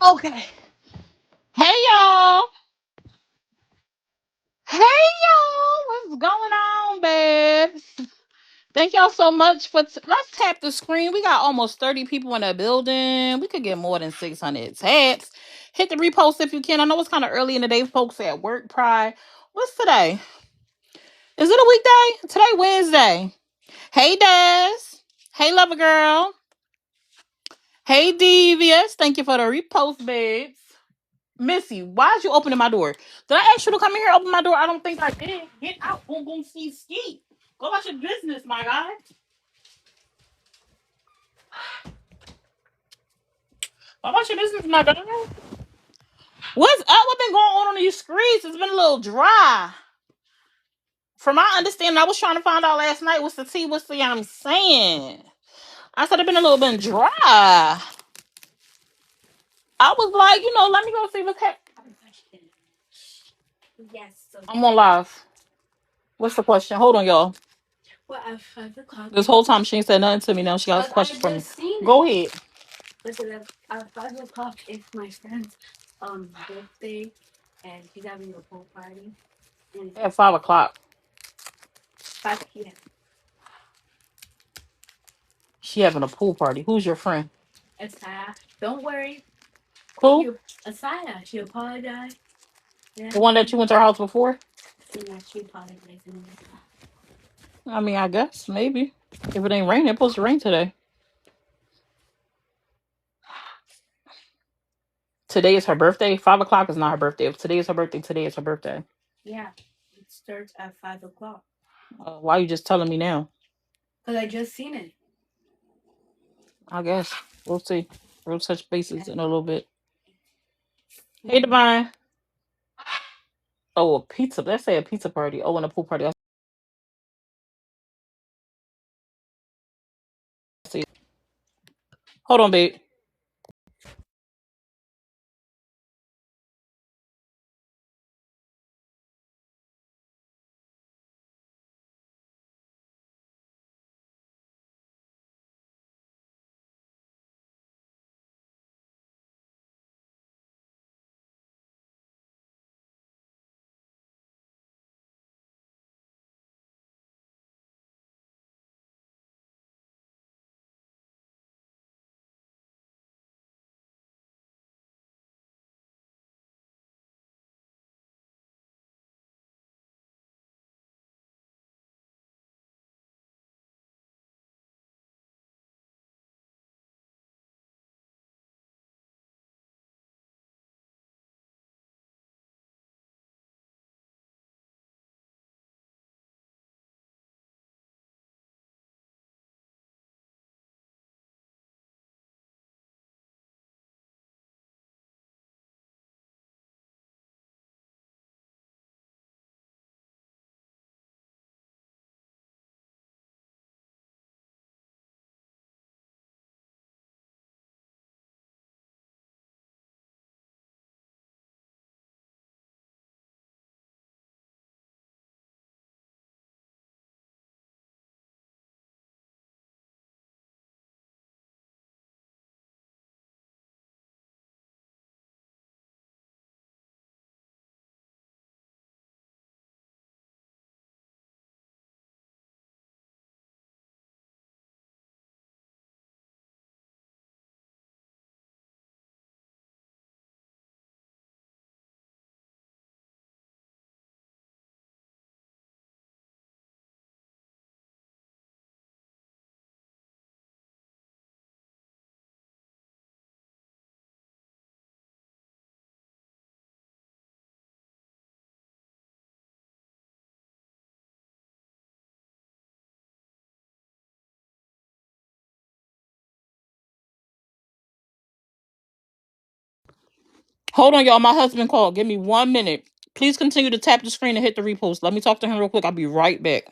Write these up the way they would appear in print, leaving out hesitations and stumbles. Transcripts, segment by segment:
Okay. Hey y'all. Hey y'all. What's going on, babe? Thank y'all so much for. Let's tap the screen. We got almost 30 people in the building. We could get more than 600 taps. Hit the repost if you can. I know it's kind of early in the day, folks at work. Pride. What's today? Is it a weekday? Today Wednesday. Hey Des. Hey lover girl. Hey Devious. Thank you for the repost, babes. Missy, why'd you opening my door? Did I ask you to come in here open my door? I don't think I did. Get out. Boom, boom, ski, ski. Go about your business, my guy. Go about your business, my guy. What's up? What's been going on these streets? It's been a little dry. From my understanding, I was trying to find out last night what's the tea, what's the I'm saying. I said it's been a little bit dry. I was like, let me go see what's happening. I'm on live. What's the question? Hold on, y'all. What at 5 o'clock? This whole time she ain't said nothing to me. Now she got a question for me. Go ahead. Listen, at 5 o'clock is my friend's birthday, and she's having a pool party. And at 5 o'clock. 5 p.m. She having a pool party. Who's your friend? Asaya. Don't worry. Who? Asaya. She apologized. Yeah. The one that you went to her house before? Yeah, she apologized. I mean, I guess maybe if it ain't raining, it's supposed to rain today. Today is her birthday. 5 o'clock is not her birthday. If today is her birthday, today is her birthday. Yeah, it starts at 5 o'clock. Why are you just telling me now? Because I just seen it. I guess we'll see. We'll touch bases in a little bit. Hey, Divine. Oh, a pizza. Let's say a pizza party. Oh, and a pool party. I see. Hold on, babe. Hold on, y'all. My husband called. Give me 1 minute. Please continue to tap the screen and hit the repost. Let me talk to him real quick. I'll be right back.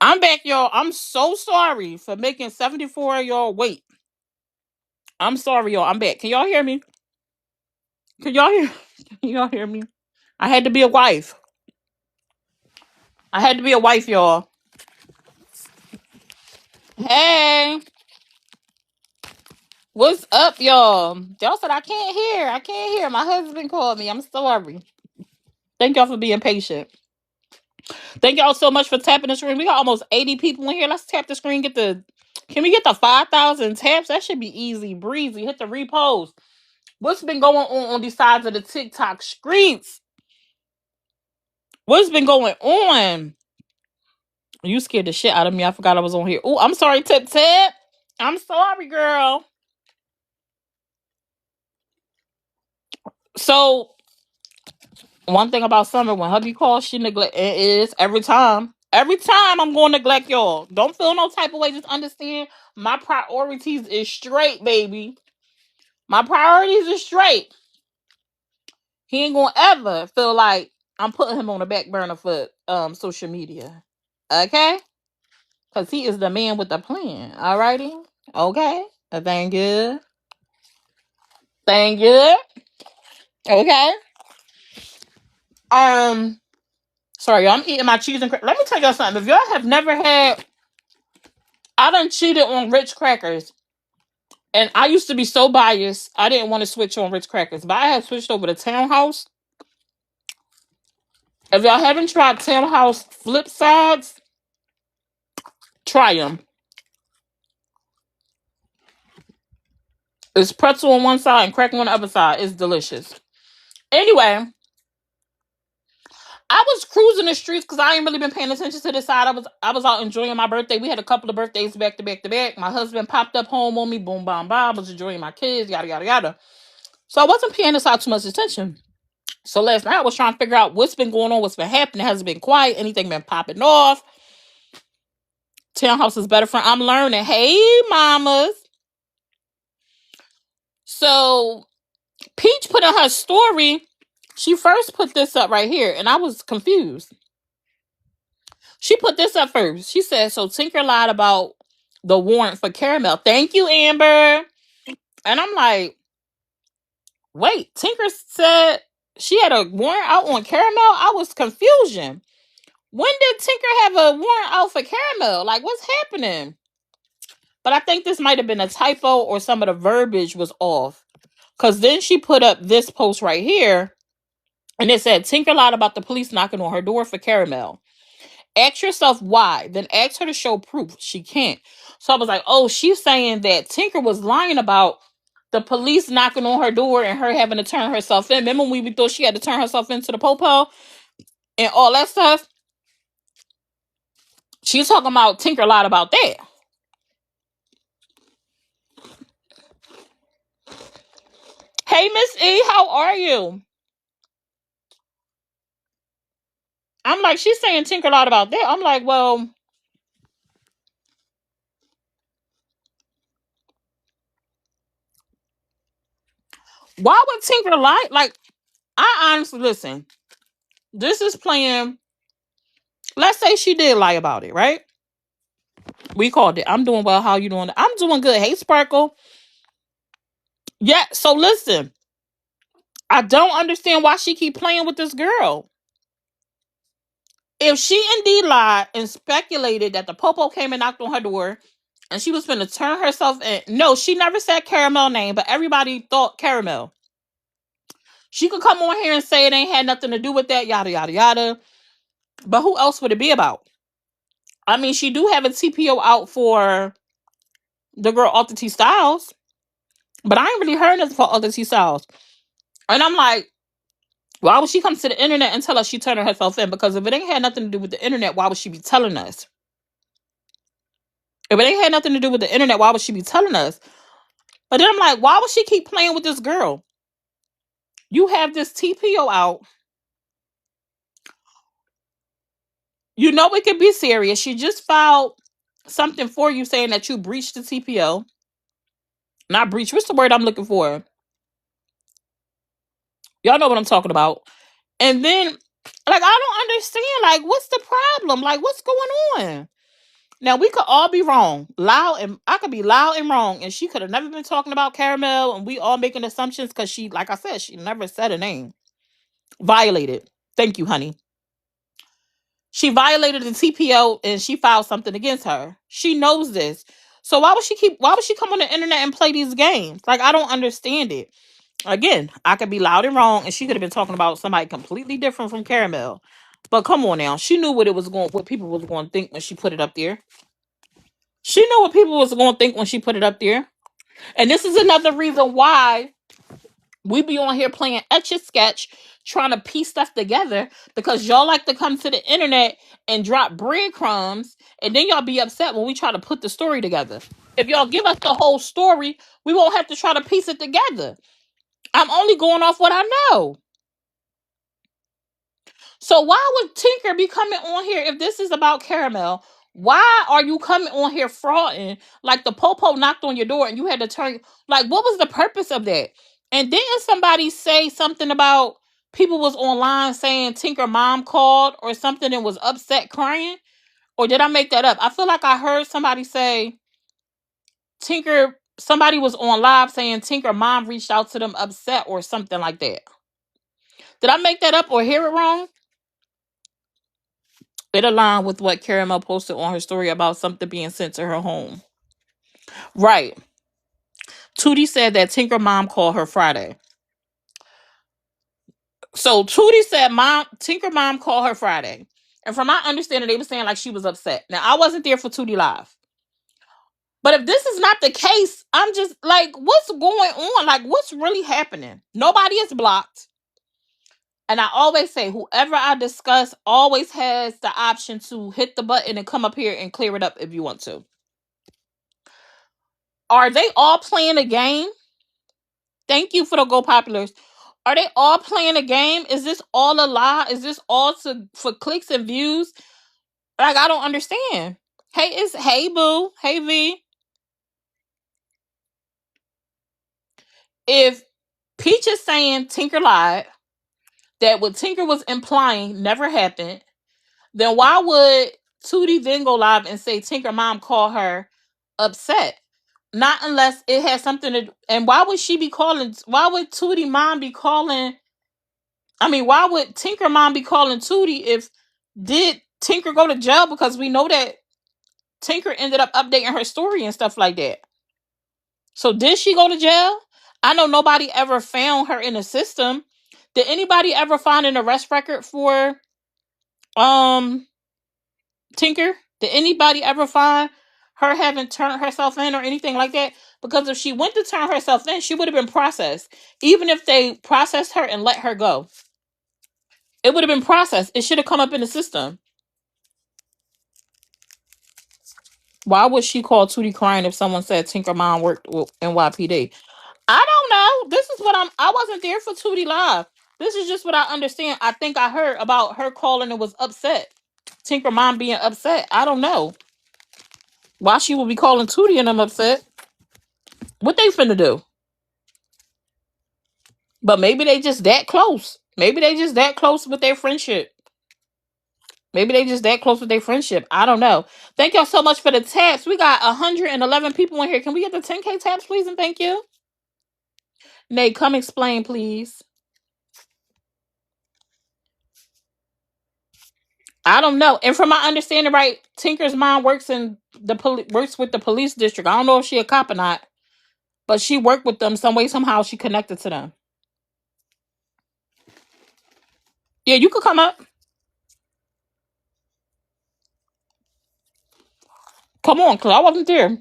I'm back, y'all. I'm so sorry for making 74 of y'all wait. I'm sorry, y'all. I'm back. Can y'all hear me? Can y'all hear? Can y'all hear me? I had to be a wife. I had to be a wife, y'all. Hey, what's up, y'all? Y'all said I can't hear. I can't hear. My husband called me. I'm sorry. Thank y'all for being patient. Thank y'all so much for tapping the screen. We got almost 80 people in here. Let's tap the screen. Can we get the 5,000 taps? That should be easy breezy. Hit the repost. What's been going on these sides of the TikTok streets? What's been going on? You scared the shit out of me. I forgot I was on here. Oh, I'm sorry, Tip Tip. I'm sorry, girl. So, one thing about Summer, when hubby calls, she neglect. It is every time. Every time I'm going to neglect y'all. Don't feel no type of way. Just understand my priorities is straight, baby. My priorities is straight. He ain't gonna ever feel like I'm putting him on the back burner for social media. Okay? Because he is the man with the plan. Alrighty? Okay? Thank you. Thank you. Okay? Um, sorry, y'all. I'm eating my cheese and let me tell y'all something. If y'all have never had, I done cheated on Ritz crackers. And I used to be so biased, I didn't want to switch on Ritz crackers. But I had switched over to Townhouse. If y'all haven't tried Townhouse flip sides, try them. It's pretzel on one side and cracker on the other side. It's delicious. Anyway, I was cruising the streets because I ain't really been paying attention to this side. I was out enjoying my birthday. We had a couple of birthdays back to back to back. My husband popped up home on me. Boom, bam, bam. I was enjoying my kids. Yada yada yada. So I wasn't paying this out too much attention. So last night I was trying to figure out what's been going on, what's been happening. Has it been quiet? Anything been popping off? Townhouse is better friend. I'm learning. Hey, mamas. So Peach put in her story. She first put this up right here, and I was confused. She put this up first. She said, so Tinker lied about the warrant for Caramel. Thank you, Amber. And I'm like, wait, Tinker said she had a warrant out on Caramel? I was confusion. When did Tinker have a warrant out for Caramel? Like, what's happening? But I think this might have been a typo or some of the verbiage was off. Because then she put up this post right here. And it said, Tinker lied about the police knocking on her door for Caramel. Ask yourself why. Then ask her to show proof. She can't. So I was like, oh, she's saying that Tinker was lying about the police knocking on her door and her having to turn herself in. Remember when we thought she had to turn herself into the popo and all that stuff? She's talking about Tinker lied about that. Hey, Miss E, how are you? I'm like, she's saying Tinker lied about that. I'm like, well, why would Tinker lie? Like, I honestly, listen, this is playing. Let's say she did lie about it, right? We called it. I'm doing well. How you doing? I'm doing good. Hey, Sparkle. Yeah. So listen, I don't understand why she keep playing with this girl. If she indeed lied and speculated that the popo came and knocked on her door, and she was finna turn herself in. No, she never said Caramel name, but everybody thought Caramel. She could come on here and say it ain't had nothing to do with that. Yada yada yada. But who else would it be about? I mean, she do have a TPO out for the girl Alta T Styles, but I ain't really heard nothing for Alta T Styles. And I'm like, why would she come to the internet and tell us she turned herself in? Because if it ain't had nothing to do with the internet, why would she be telling us? If it ain't had nothing to do with the internet, why would she be telling us? But then I'm like, why would she keep playing with this girl? You have this TPO out. You know it could be serious. She just filed something for you saying that you breached the TPO. Not breach. What's the word I'm looking for? Y'all know what I'm talking about. And then Like, I don't understand. Like, what's the problem? Like, what's going on? Now we could all be wrong, loud, and I could be loud and wrong, and she could have never been talking about Caramel, and we all making assumptions because she, like I said, she never said a name. Violated. Thank you, honey. She violated the TPO, and she filed something against her. She knows this. So why would she keep? Why would she come on the internet and play these games? Like, I don't understand it. Again, I could be loud and wrong, and she could have been talking about somebody completely different from Caramel. But come on now, she knew what people was going to think when she put it up there. She knew what people was going to think when she put it up there. And this is another reason why we be on here playing etch a sketch, trying to piece stuff together, because y'all like to come to the internet and drop breadcrumbs, and then y'all be upset when we try to put the story together. If y'all give us the whole story, we won't have to try to piece it together. I'm only going off what I know. So why would Tinker be coming on here if this is about Caramel? Why are you coming on here frauding like the popo knocked on your door and you had to turn? Like, what was the purpose of that? And didn't somebody say something about people was online saying Tinker mom called or something and was upset crying? Or did I make that up? I feel like I heard somebody say Tinker, somebody was on live saying Tinker mom reached out to them upset or something like that. Did I make that up or hear it wrong? It aligned with what Caramel posted on her story about something being sent to her home. Right. Tootie said that Tinker mom called her Friday. So Tootie said Tinker mom called her Friday. And from my understanding, they were saying like she was upset. Now, I wasn't there for Tootie Live. But if this is not the case, I'm just like, what's going on? Like, what's really happening? Nobody is blocked. And I always say, whoever I discuss always has the option to hit the button and come up here and clear it up if you want to. Are they all playing a game? Thank you for the Go Populars. Are they all playing a game? Is this all a lie? Is this all for clicks and views? Like, I don't understand. Hey boo, hey V. If Peach is saying Tinker lied, that what Tinker was implying never happened, then why would Tootie then go live and say Tinker mom called her upset? Not unless it has something to. And why would she be calling? Why would Tootie mom be calling? I mean, why would Tinker mom be calling Tootie if did Tinker go to jail? Because we know that Tinker ended up updating her story and stuff like that. So did she go to jail? I know nobody ever found her in the system. Did anybody ever find an arrest record for um Tinker? Did anybody ever find her having turned herself in or anything like that? Because if she went to turn herself in, she would have been processed. Even if they processed her and let her go, it would have been processed. It should have come up in the system. Why would she call Tootie crying if someone said Tinker Mom worked with NYPD? I don't know. This is what I wasn't there for Tootie Live. This is just what I understand. I think I heard about her calling and was upset. Tinker Mom being upset. I don't know why she would be calling Tootie and them upset. What they finna do? But maybe they just that close. Maybe they just that close with their friendship. Maybe they just that close with their friendship. I don't know. Thank y'all so much for the taps. We got 111 people in here. Can we get the 10K taps, please? And thank you. Nate, come explain, please. I don't know. And from my understanding, right, Tinker's mom works in works with the police district. I don't know if she a cop or not, but she worked with them some way, somehow. She connected to them. Yeah, you could come up. Come on, cause I wasn't there.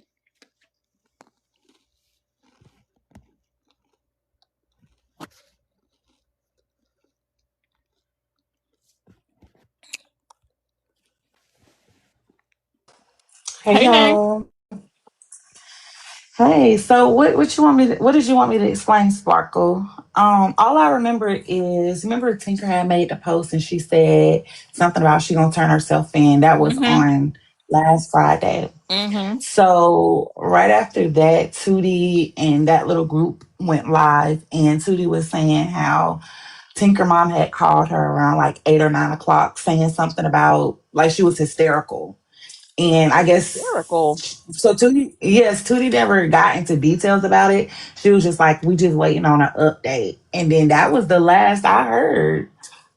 Hey Hey, Nate. y'all. Hey, so what you want me to, what did you want me to explain, Sparkle? All I remember is remember Tinker had made the post and she said something about she gonna turn herself in. That was Mm-hmm. on last Friday. Mm-hmm. So right after that, Tootie and that little group went live and Tootie was saying how Tinker mom had called her around like 8 or 9 o'clock saying something about like she was hysterical. And I guess Hysterical. so Tootie, yes, Tootie never got into details about it. She was just like, we just waiting on an update. And then that was the last I heard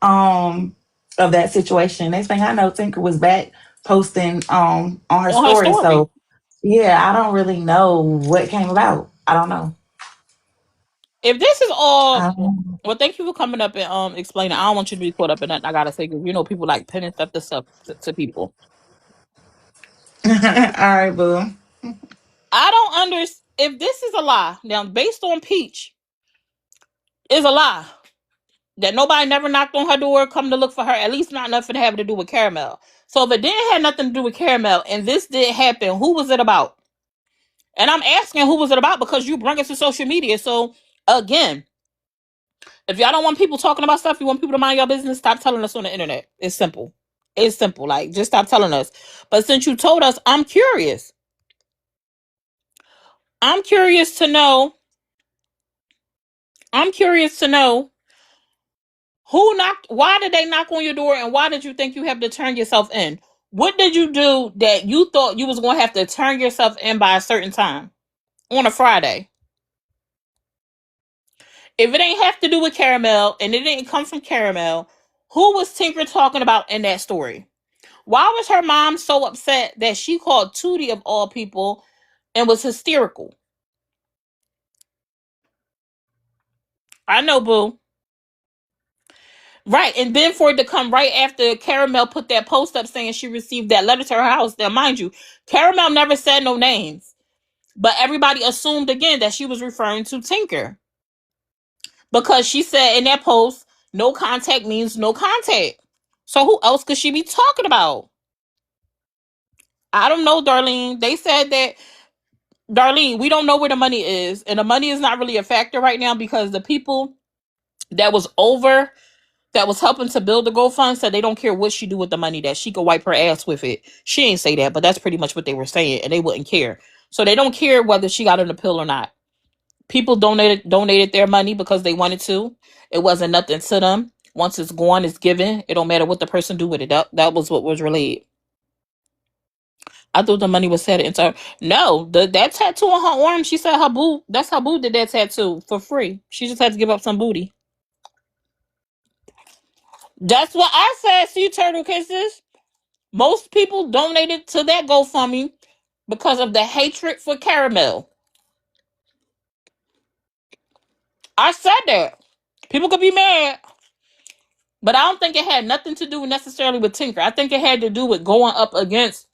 of that situation. Next thing I know, Tinker was back posting on her On her story. story. So yeah, I don't really know what came about. I don't know. If this is I all, don't well, thank you for coming up and explaining. I don't want you to be caught up in that. I gotta say, because you know people like pinning stuff to people. know. All right, boo. I don't understand if this is a lie. Now, based on Peach, is a lie that nobody never knocked on her door, come to look for her. At least not nothing having to do with Caramel. So if it didn't have nothing to do with Caramel, and this did happen, who was it about? And I'm asking who was it about because you bring it to social media. So again, if y'all don't want people talking about stuff, you want people to mind your business, stop telling us on the internet. It's simple. It's simple. Like, just stop telling us. But since you told us, I'm curious. I'm curious to know. I'm curious to know who knocked, why did they knock on your door, and why did you think you have to turn yourself in? What did you do that you thought you was going to have to turn yourself in by a certain time on a Friday? If it ain't have to do with Caramel and it didn't come from Caramel, who was Tinker talking about in that story? Why was her mom so upset that she called Tootie of all people and was hysterical? I know, boo. Right, and then for it to come right after Caramel put that post up saying she received that letter to her house. Now, mind you, Caramel never said no names, but everybody assumed again that she was referring to Tinker because she said in that post, no contact means no contact. So who else could she be talking about? I don't know, Darlene. They said that, Darlene, we don't know where the money is, and the money is not really a factor right now because the people that was over that was helping to build the GoFund said they don't care what she do with the money, that she could wipe her ass with it. She ain't say that, but that's pretty much what they were saying, and they wouldn't care. So they don't care whether she got on the pill or not. People donated their money because they wanted to. It wasn't nothing to them. Once it's gone, it's given. It don't matter what the person do with it. That was what was relayed. I thought the money was set into. No, that tattoo on her arm. She said her boo. That's her boo did that tattoo for free. She just had to give up some booty. That's what I said. See, turtle kisses. Most people donated to that GoFundMe because of the hatred for Caramel. I said that. People could be mad, but I don't think it had nothing to do necessarily with Tinker. I think it had to do with going up against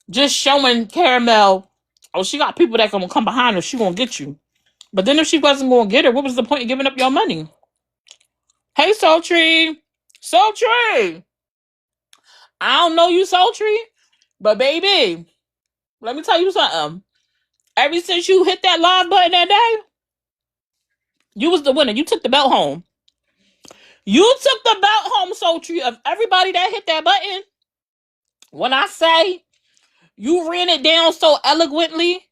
just showing Caramel, oh, she got people that gonna come behind her. She gonna get you. But then if she wasn't gonna get her, what was the point of giving up your money? Hey, Sultry. Sultry. I don't know you, Sultry, but baby, let me tell you something. Ever since you hit that live button that day, you was the winner. You took the belt home. You took the belt home, Sultry, of everybody that hit that button. When I say you ran it down so eloquently,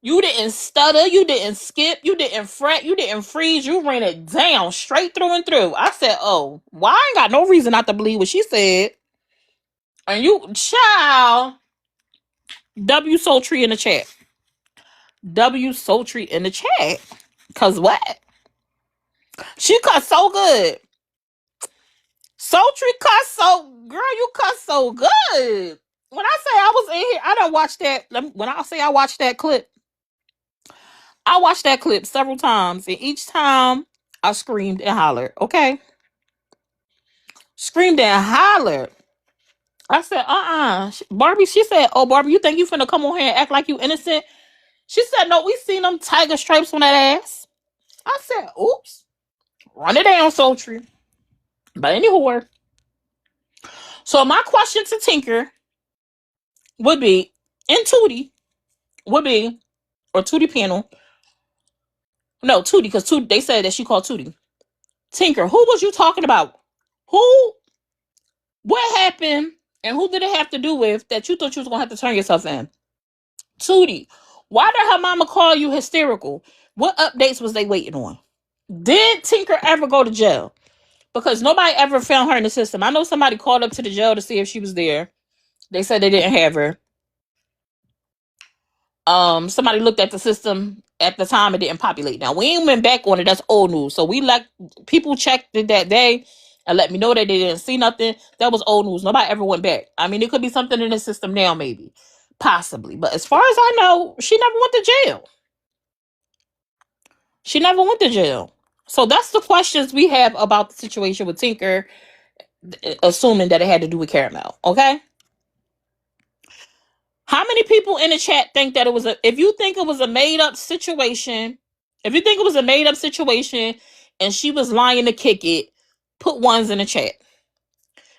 you didn't stutter, you didn't skip, you didn't fret, you didn't freeze. You ran it down straight through and through. I said, oh, well, I ain't got no reason not to believe what she said. And you, child, W Sultry in the chat. W Sultry in the chat. Cause what? She cut so good. Sultry cut so, girl, you cut so good. When I say I was in here, I don't watch that. When I say I watched that clip, I watched that clip several times, and each time I screamed and hollered. Okay, screamed and hollered. I said, Barbie. She said, oh, Barbie, you think you finna come on here and act like you innocent? She said, no, we seen them tiger stripes on that ass. I said, oops, run it down, Sultry. But anywho, so my question to Tinker would be, and Tootie would be, or Tootie panel, no, Tootie, because Tootie, they said that she called Tootie. Tinker, who was you talking about? Who, what happened, and who did it have to do with that you thought you was going to have to turn yourself in? Tootie, why did her mama call you hysterical? What updates was they waiting on? Did Tinker ever go to jail? Because nobody ever found her in the system. I know somebody called up to the jail to see if she was there. They said they didn't have her. Somebody looked at the system at the time, it didn't populate. Now we ain't went back on it. That's old news. So we let people checked it that day and let me know that they didn't see nothing. That was old news. Nobody ever went back. I mean, it could be something in the system now, maybe, possibly. But as far as I know, she never went to jail. She never went to jail. So that's the questions we have about the situation with Tinker, assuming that it had to do with Caramel. Okay. How many people in the chat think that it was a, if you think it was a made up situation, if you think it was a made up situation and she was lying to kick it, put ones in the chat.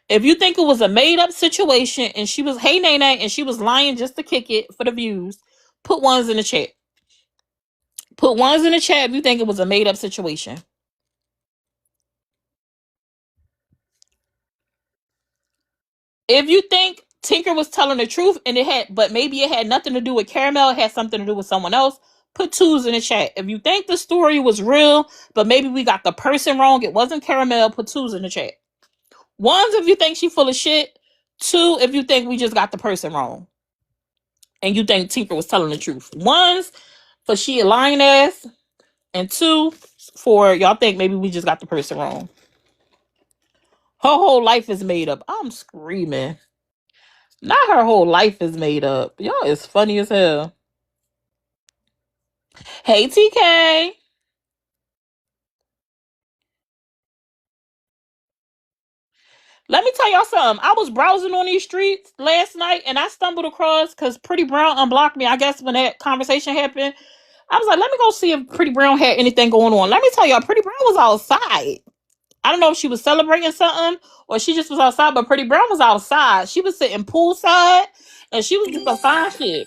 If you think it was a made up situation and she was, hey, Nene, and she was lying just to kick it for the views, put ones in the chat. Put ones in the chat if you think it was a made up situation. If you think Tinker was telling the truth and it had, but maybe it had nothing to do with Caramel, it had something to do with someone else, put twos in the chat. If you think the story was real, but maybe we got the person wrong, it wasn't Caramel, put twos in the chat. Ones if you think she full of shit. Two if you think we just got the person wrong. And you think Tinker was telling the truth. Ones for she a lying ass. And two for y'all think maybe we just got the person wrong. Her whole life is made up. I'm screaming. Not her whole life is made up. Y'all is funny as hell. Hey, TK. Let me tell y'all something. I was browsing on these streets last night and I stumbled across, because Pretty Brown unblocked me, I guess, when that conversation happened. I was like, let me go see if Pretty Brown had anything going on. Let me tell y'all, Pretty Brown was outside. I don't know if she was celebrating something or she just was outside, but Pretty Brown was outside. She was sitting poolside and she was with some fine shit.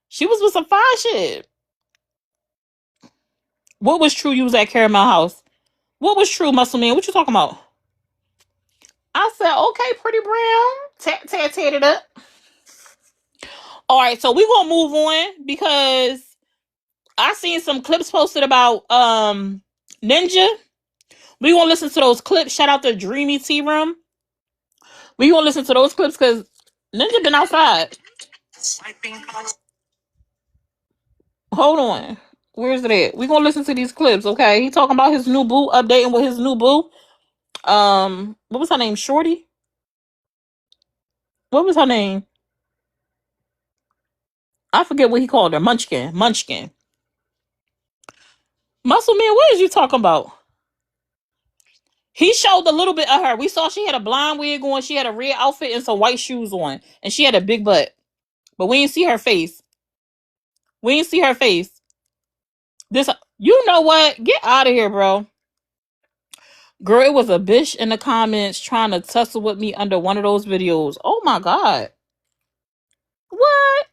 She was with some fine shit. What was true? You was at Caramel House. What was true, Muscle Man? What you talking about? I said, okay, Pretty Brown. Tat it up. All right, so we gonna move on because I seen some clips posted about Ninja. We gonna listen to those clips. Shout out to Dreamy Tea Room. We gonna listen to those clips because Ninja been outside. Hold on. Where's it at? We gonna listen to these clips, okay? He talking about his new boo, updating with his new boo. What was her name? Shorty? What was her name? I forget what he called her. Munchkin. Munchkin. Muscle Man, what is you talking about? He showed a little bit of her. We saw she had a blonde wig on. She had a red outfit and some white shoes on. And she had a big butt. But we didn't see her face. We didn't see her face. This, you know what? Get out of here, bro. Girl, it was a bitch in the comments trying to tussle with me under one of those videos. Oh my God. What?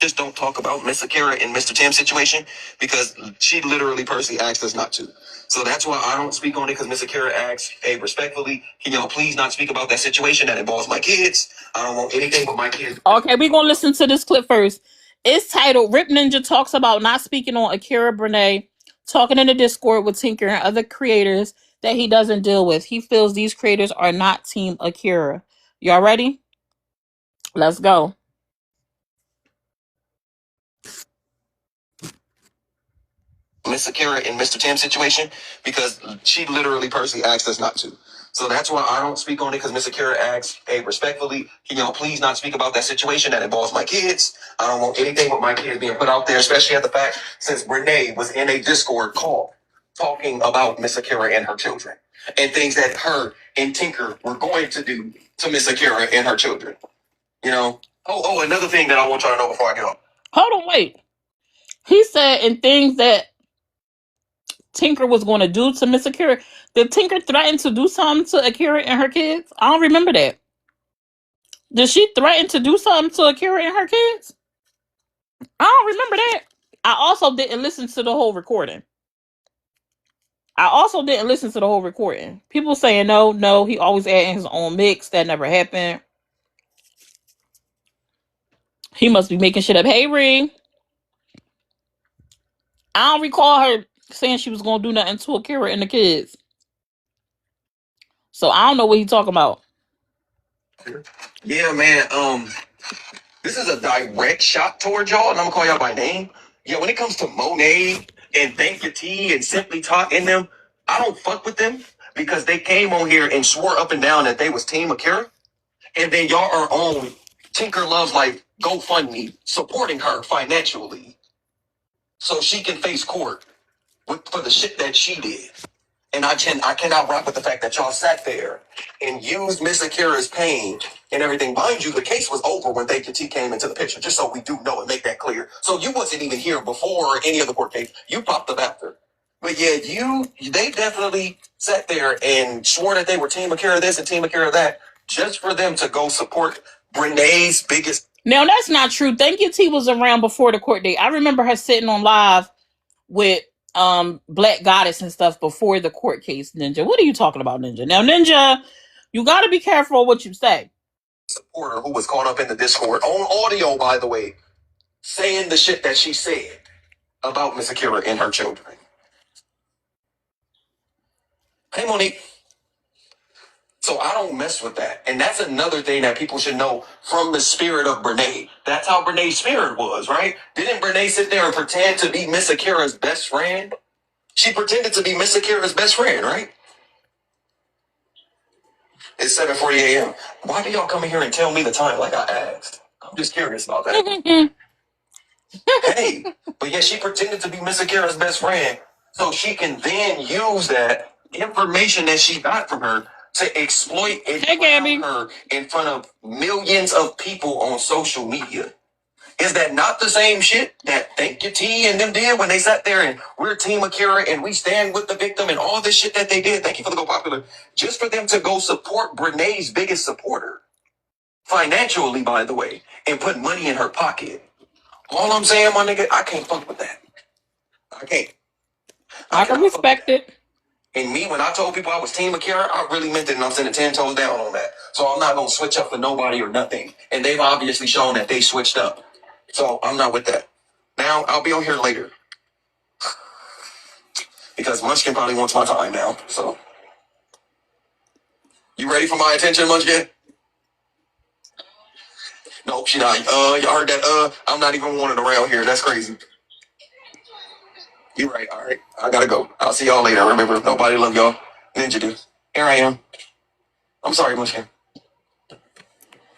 Just don't talk about Miss Akira and Mr. Tim's situation because she literally personally asked us not to. So that's why I don't speak on it, because Miss Akira asked, hey, respectfully, can y'all please not speak about that situation that involves my kids? I don't want anything but my kids. Okay, we're going to listen to this clip first. It's titled Rip Ninja Talks About Not Speaking on Akira Brene, talking in the Discord with Tinker and other creators that he doesn't deal with. He feels these creators are not Team Akira. Y'all ready? Let's go. Miss Akira and Mr. Tim's situation because she literally personally asked us not to. So that's why I don't speak on it, because Miss Akira asked, hey, respectfully, can y'all please not speak about that situation that involves my kids? I don't want anything but my kids being put out there, especially at the fact since Renee was in a Discord call talking about Miss Akira and her children and things that her and Tinker were going to do to Miss Akira and her children. You know? Another thing that I want y'all to know before I get off. Hold on, wait. He said in things that Tinker was going to do to Miss Akira. Did Tinker threaten to do something to Akira and her kids? I don't remember that. Did she threaten to do something to Akira and her kids? I don't remember that. I also didn't listen to the whole recording. People saying no, he always adding his own mix. That never happened. He must be making shit up. Hey, Ree. I don't recall her saying she was gonna do nothing to Akira and the kids. So I don't know what he's talking about. Yeah, man. This is a direct shot toward y'all, and I'm gonna call y'all by name. Yeah, when it comes to Monet and Thankya T and Simply Talk in them, I don't fuck with them because they came on here and swore up and down that they was Team Akira, and then y'all are on Tinker Love's like GoFundMe supporting her financially so she can face court for the shit that she did. And I cannot rock with the fact that y'all sat there and used Miss Akira's pain and everything. Mind you, the case was over when Thankya T came into the picture, just so we do know and make that clear. So you wasn't even here before any of the court case. You popped up after. But yeah, they definitely sat there and swore that they were Team Akira this and Team Akira that, just for them to go support Brene's biggest. Now that's not true. Thankya T was around before the court date. I remember her sitting on live with Black Goddess and stuff before the court case. Ninja, what are you talking about, Ninja? Now, Ninja, you got to be careful what you say. Supporter who was caught up in the Discord on audio, by the way, saying the shit that she said about Miss Akira and her children. Hey, Monique. So I don't mess with that. And that's another thing that people should know from the spirit of Brene. That's how Brene's spirit was, right? Didn't Brene sit there and pretend to be Miss Akira's best friend? She pretended to be Miss Akira's best friend, right? It's 7:40 a.m. Why do y'all come in here and tell me the time like I asked? I'm just curious about that. Hey, but yeah, she pretended to be Miss Akira's best friend so she can then use that information that she got from her to exploit and clown her in front of millions of people on social media. Is that not the same shit that Thankya T and them did when they sat there and we're Team Akira and we stand with the victim and all this shit that they did? Thank you for the Go Popular. Just for them to go support Brene's biggest supporter, financially, by the way, and put money in her pocket. All I'm saying, my nigga, I can't fuck with that. I can't. I can respect it. And me, when I told people I was Team Akira, I really meant it, and I'm sending 10 toes down on that. So I'm not going to switch up for nobody or nothing. And they've obviously shown that they switched up. So I'm not with that. Now, I'll be on here later. Because Munchkin probably wants my time now. So, you ready for my attention, Munchkin? Nope, she not. Y'all heard that? I'm not even wanted around here. That's crazy. You're right. All right. I gotta go. I'll see y'all later. Remember, nobody love y'all. Ninja do. Here I am. I'm sorry, Munchkin.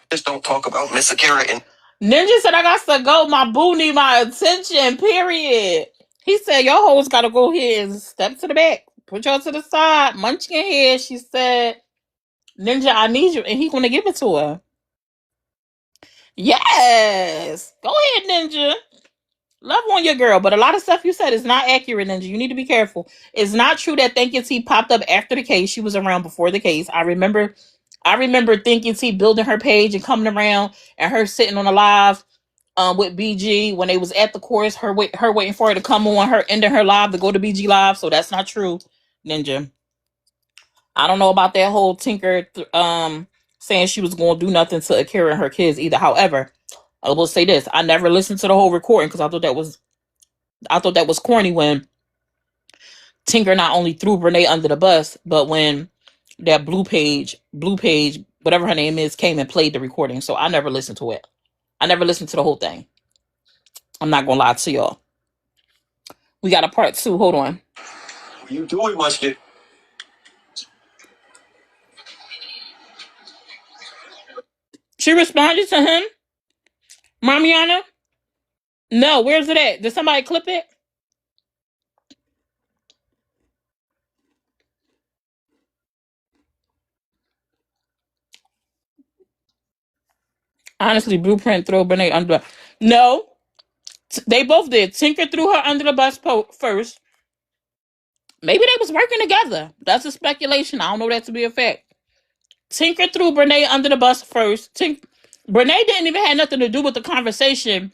Just don't talk about Miss Akira and Ninja said I got to go. My boo need my attention, period. He said, your hoes got to go here and step to the back. Put y'all to the side. Munchkin here. She said, Ninja, I need you. And he going to give it to her. Yes. Go ahead, Ninja. Love on your girl, but a lot of stuff you said is not accurate, Ninja. You need to be careful. It's not true that Thankya T popped up after the case. She was around before the case. I remember Thankya T building her page and coming around and her sitting on a live with BG when they was at the course, her waiting for her to come on, her ending her live to go to BG live. So that's not true, Ninja. I don't know about that whole Tinker saying she was going to do nothing to Akira and her kids either. However, I will say this: I never listened to the whole recording because I thought that was corny when Tinker not only threw Brene under the bus, but when that blue page, whatever her name is, came and played the recording. So I never listened to it. I never listened to the whole thing. I'm not gonna lie to y'all. We got a part 2. Hold on. You do it, Munchkin. She responded to him, Mamiana. No, where's it at? Did somebody clip it? Honestly, Blueprint throw Brene under. No, they both did. Tinker threw her under the bus first. Maybe they was working together. That's a speculation. I don't know that to be a fact. Tinker threw Brene under the bus first. Brene didn't even have nothing to do with the conversation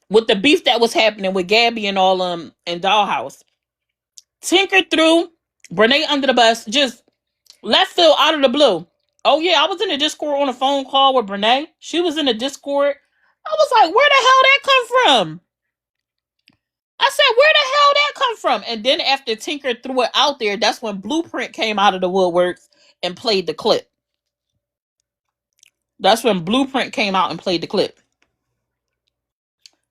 with the beef that was happening with Gabby and all in Dollhouse. Tinker threw Brene under the bus, just left field out of the blue. Oh yeah, I was in the Discord on a phone call with Brene. She was in the Discord. I was like, where the hell that come from? I said, where the hell that come from? And then after Tinker threw it out there, that's when Blueprint came out of the woodworks and played the clip. That's when Blueprint came out and played the clip.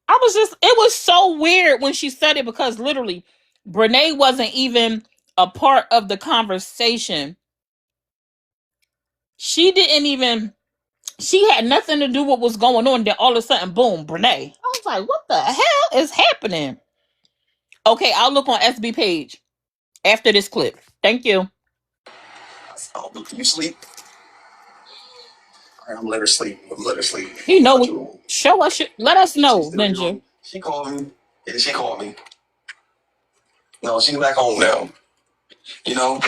It was so weird when she said it because literally, Brene wasn't even a part of the conversation. She had nothing to do with what was going on. Then all of a sudden, boom, Brene. I was like, what the hell is happening? Okay, I'll look on SB page after this clip. Thank you. Oh, can you sleep? All right, I'm gonna let her sleep. You know, show us, let us know, Ninja. She called me. Yeah, she called me. No, she's back home now. You know?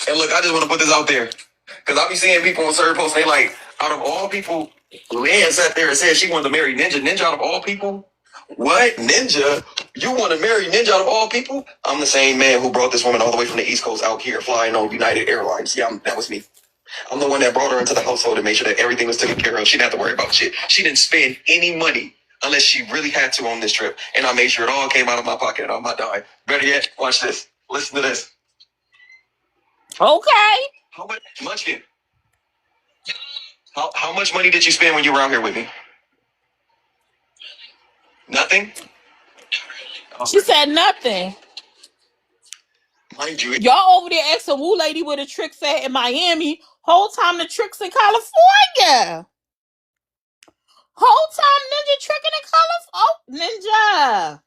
And look, I just want to put this out there. Because I be seeing people on certain posts, they like, out of all people, Leanne sat there and said she wanted to marry Ninja. Ninja out of all people? What? Ninja? You want to marry Ninja out of all people? I'm the same man who brought this woman all the way from the East Coast out here flying on United Airlines. Yeah, that was me. I'm the one that brought her into the household and made sure that everything was taken care of. She didn't have to worry about shit. She didn't spend any money unless she really had to on this trip. And I made sure it all came out of my pocket and on my dime. Better yet, watch this. Listen to this. Okay. How much, Munchkin? How much money did you spend when you were out here with me? Nothing? She said nothing. Mind you, y'all over there asking Woo Lady where the tricks at in Miami. Whole time the tricks in California. Whole time Ninja tricking in California. Oh, Ninja.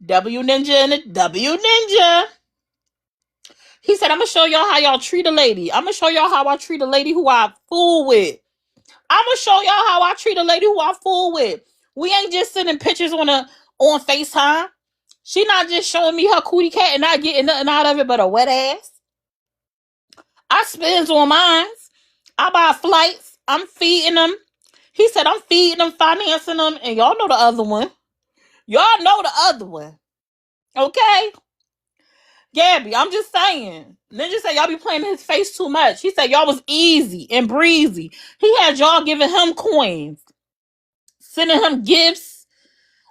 W Ninja and the W Ninja. He said, I'm going to show y'all how y'all treat a lady. I'm going to show y'all how I treat a lady who I fool with. I'm going to show y'all how I treat a lady who I fool with. We ain't just sending pictures on FaceTime. She not just showing me her cootie cat and not getting nothing out of it but a wet ass. I spends on mine. I buy flights. I'm feeding them. He said, I'm feeding them, financing them. And y'all know the other one. Y'all know the other one. Okay? Gabby, I'm just saying. Ninja said y'all be playing in his face too much. He said y'all was easy and breezy. He had y'all giving him coins, sending him gifts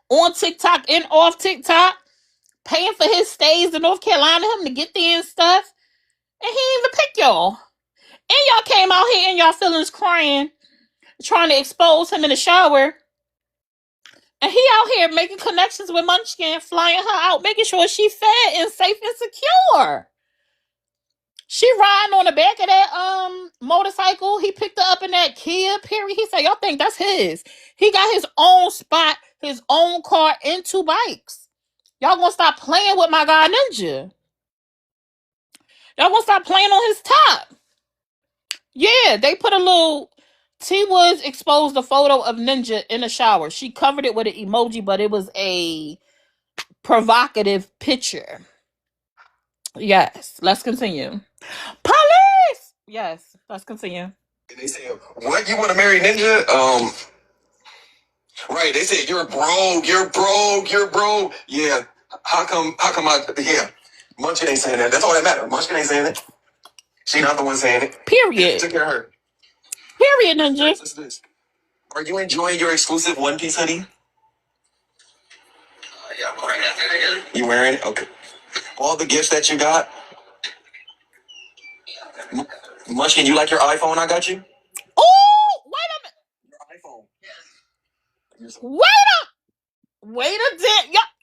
on TikTok and off TikTok, paying for his stays in North Carolina, him to get there and stuff. And he didn't even pick y'all. And y'all came out here in y'all feelings crying, trying to expose him in the shower. And he out here making connections with Munchkin, flying her out, making sure she fed and safe and secure. She riding on the back of that motorcycle. He picked her up in that Kia, period. He said, y'all think that's his. He got his own spot, his own car, and 2 bikes. Y'all gonna stop playing with my guy Ninja. Y'all gonna stop playing on his top. Yeah, they put a little... T Woods exposed a photo of Ninja in the shower. She covered it with an emoji, but it was a provocative picture. Yes, let's continue. Police! Yes, let's continue. And they said, what, you want to marry Ninja? Right, they said, you're broke. Yeah, how come yeah. Munchkin ain't saying that. That's all that matters. Munchkin ain't saying it. She not the one saying it. Period. Took care of her. Period, Ninja. Listen to this. Are you enjoying your exclusive one piece hoodie? Yeah, I'm wearing it. You wearing it? Okay. All the gifts that you got. Munchkin, you like your iPhone I got you? Oh, wait a minute. Your iPhone.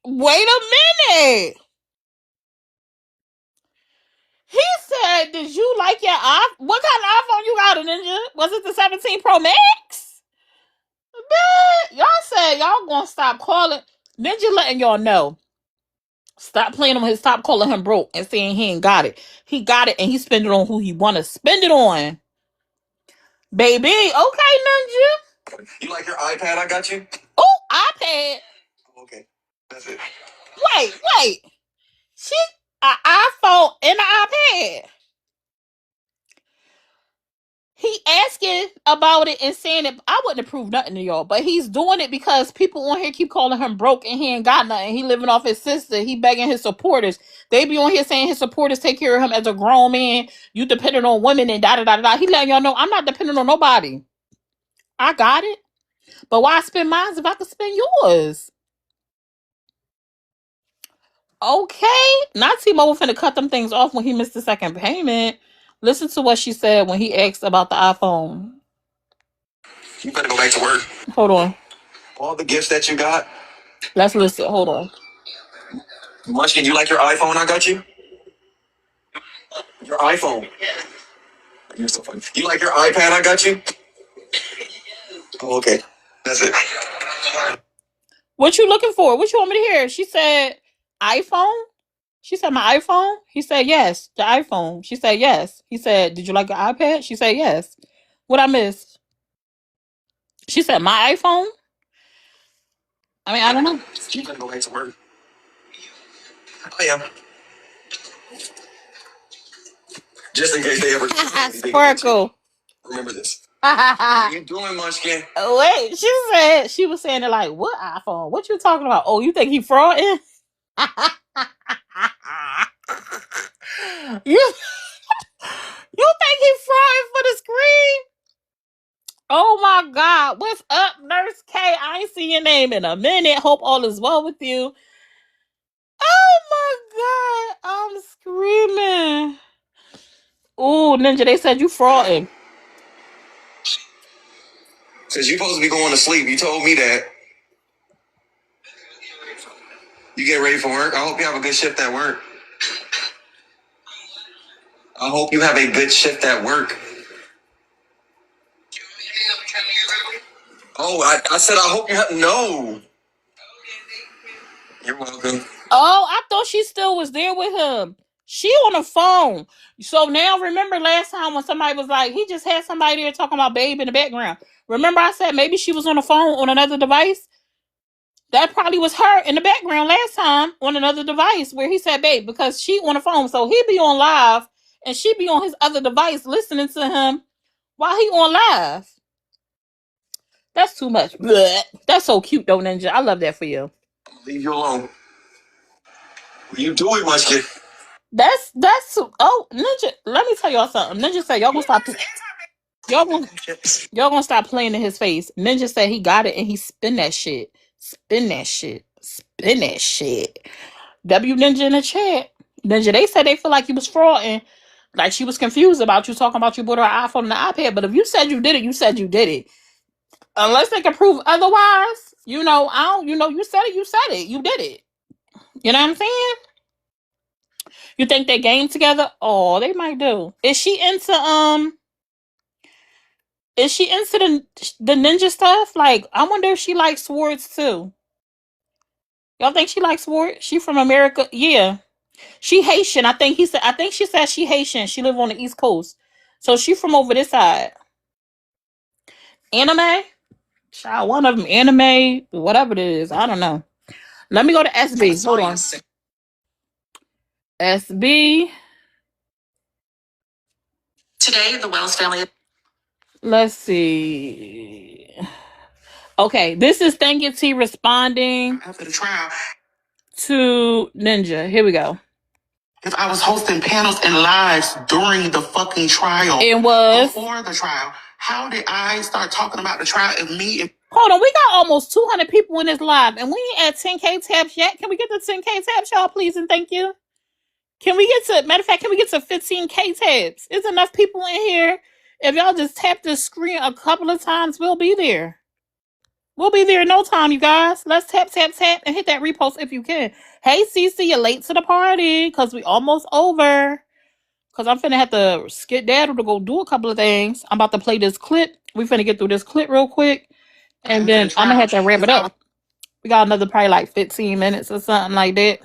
Wait a minute. He said, did you like your iPhone? What kind of iPhone you got, Ninja? Was it the 17 Pro Max? Man, y'all said y'all gonna stop calling. Ninja letting y'all know. Stop playing on his top, calling him broke and saying he ain't got it. He got it and he spend it on who he want to spend it on. Baby, okay, Ninja. You like your iPad I got you? Oh, iPad. Okay, that's it. Wait. She an iPhone and an iPad. He asking about it and saying it. I wouldn't approve nothing to y'all, but he's doing it because people on here keep calling him broke and he ain't got nothing. He living off his sister. He begging his supporters. They be on here saying his supporters take care of him as a grown man. You dependent on women and da da da da. He letting y'all know I'm not dependent on nobody. I got it. But why spend mine if I could spend yours? Okay. Not T-Mobile finna cut them things off when he missed the second payment. Listen to what she said when he asked about the iPhone. You better go back to work. Hold on. All the gifts that you got. Let's listen. Hold on. Munchkin, you like your iPhone I got you? Your iPhone. You're so funny. You like your iPad I got you? Oh, okay. That's it. What you looking for? What you want me to hear? She said, iPhone? She said, my iPhone? He said, yes, the iPhone. She said, yes. He said, did you like the iPad? She said, yes. What I missed? She said, my iPhone? I mean, I don't know. You gotta go back to work. I am. Just in case they ever Sparkle. remember this. What you doing, Munchkin? Wait, she was saying it like, what iPhone? What you talking about? Oh, you think he frauding? you you think he frauding for the screen? Oh my God. What's up, Nurse K? I ain't seen your name in a minute. Hope all is well with you. Oh my God. I'm screaming. Ooh, Ninja, they said you frauding. Because you supposed to be going to sleep. You told me that. You get ready for work. I hope you have a good shift at work. I hope you have a good shift at work. Oh, I said I hope you have... No. You're welcome. Oh, I thought she still was there with him. She on the phone. So now remember last time when somebody was like, he just had somebody there talking about Babe in the background. Remember I said maybe she was on the phone on another device? That probably was her in the background last time on another device where he said Babe because she on the phone. So he be on live and she be on his other device listening to him while he on live. That's too much. Blech. That's so cute though, Ninja. I love that for you. Leave you alone. What you doing, Munchkin? That's oh Ninja. Let me tell y'all something. Ninja said y'all gonna stop. Y'all gonna stop playing in his face. Ninja said he got it and he spin that shit. Spin that shit. Spin that shit. W Ninja in the chat. Ninja, they said they feel like you was frauding. Like she was confused about you talking about you bought her an iPhone and an iPad. But if you said you did it, you said you did it. Unless they can prove otherwise, you know, I don't, you know, you said it, you did it. You know what I'm saying? You think they game together? Oh, they might do. Is she into the ninja stuff? Like, I wonder if she likes swords too. Y'all think she likes swords? She from America? Yeah. She Haitian. I think she said she Haitian. She live on the East Coast. So she from over this side. Anime? Child, one of them anime, whatever it is. I don't know. Let me go to SB. Hold on. SB. Today, the Wells family. Let's see. Okay, this is Thankya T responding After the trial, to Ninja. Here we go. if I was hosting panels and lives during the fucking trial, It was before the trial, how did I start talking about the trial if me and... Hold on, we got almost 200 people in this live, and we ain't at 10K taps yet. Can we get to 10K taps, y'all, please, and thank you? Can we get to, matter of fact, can we get to 15K taps? There's enough people in here. If y'all just tap the screen a couple of times, we'll be there. We'll be there in no time, you guys. Let's tap, tap, tap, and hit that repost if you can. Hey, Cece, you're late to the party, because we almost over. Because I'm finna have to skedaddle to go do a couple of things. I'm about to play this clip. We finna get through this clip real quick. And then I'm gonna have to wrap it up. We got another probably like 15 minutes or something like that.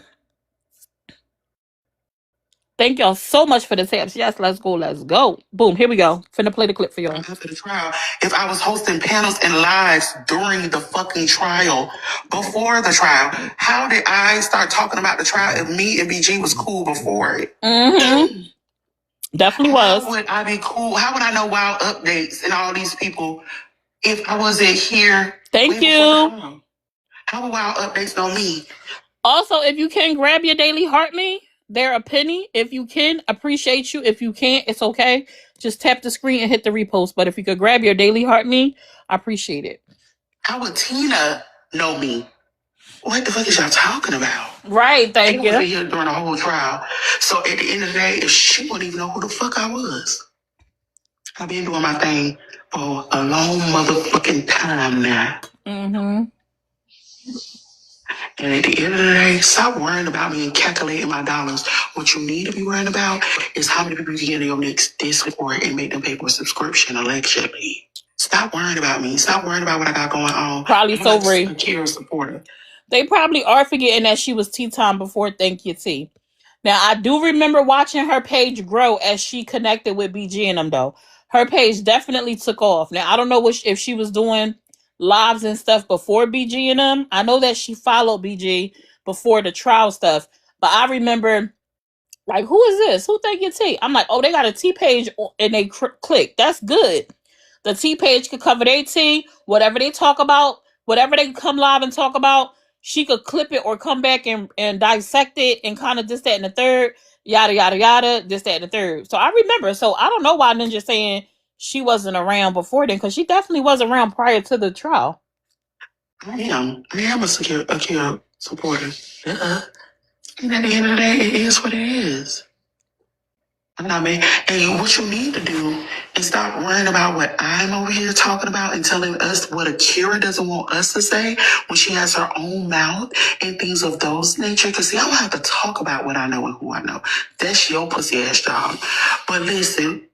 Thank y'all so much for the taps. Yes, let's go. Let's go. Boom. Here we go. Finna play the clip for y'all. After the trial, if I was hosting panels and lives during the fucking trial, before the trial, how did I start talking about the trial if me and BG was cool before it? Mm-hmm. Definitely was. How would I be cool? How would I know Wild Updates and all these people if I wasn't here? Thank you. How would Wild Updates know me? Also, if you can grab your daily heart me, they're a penny. If you can, appreciate you. If you can't, it's okay. Just tap the screen and hit the repost. But if you could grab your daily heart me, I appreciate it. How would Tina know me? What the fuck is y'all talking about? Right, They thank was you. here during the whole trial. So at the end of the day, if she wouldn't even know who the fuck I was. I've been doing my thing for a long motherfucking time now. Mm-hmm. And at the end of the day, stop worrying about me and calculating my dollars. What you need to be worrying about is how many people you get in your next Discord and make them pay for a subscription allegedly. Stop worrying about me. Stop worrying about what I got going on. Probably I'm so not Ray. a care supporter. They probably are forgetting that she was tea time before Thank You Tea. Now I do remember watching her page grow as she connected with BG and them though. Her page definitely took off. Now I don't know if she was doing lives and stuff before BG and them. I know that she followed BG before the trial stuff, but I remember like, who is this? Who think you T? I'm like, oh, they got a T page and they click. That's good. The T page could cover their T, whatever they talk about, whatever they come live and talk about. She could clip it or come back and dissect it and kind of this, that, and the third, yada, yada, yada, this, that, and the third. So I remember. So I don't know why Ninja saying she wasn't around before then, because she definitely was around prior to the trial. I am a secure supporter. And at the end of the day, it is what it is. I'm not man. And what you need to do is stop worrying about what I'm over here talking about and telling us what Akira doesn't want us to say when she has her own mouth and things of those nature. Because see, I don't have to talk about what I know and who I know. That's your pussy ass job. But listen,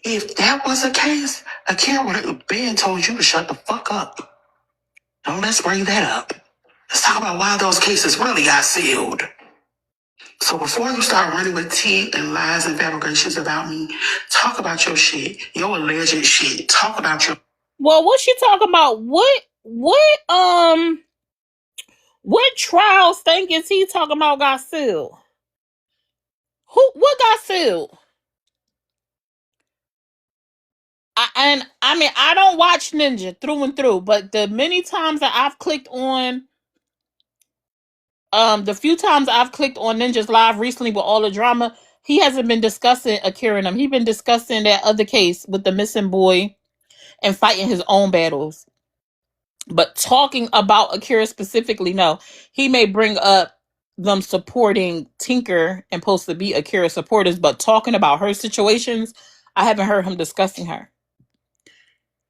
if that was the case, Akira would have been told you to shut the fuck up. Don't let's bring that up. Let's talk about why those cases really got sealed. So before you start running with tea and lies and fabrications about me, talk about your shit, your alleged shit. Talk about your. Well, what she talking about? What trials Thank You T talking about got sealed? What got sealed? I don't watch Ninja through and through, but the many times that I've clicked on the few times I've clicked on Ninja's live recently with all the drama, he hasn't been discussing Akira and him. He's been discussing that other case with the missing boy and fighting his own battles. But talking about Akira specifically, no. He may bring up them supporting Tinker and supposed to be Akira supporters, but talking about her situations, I haven't heard him discussing her.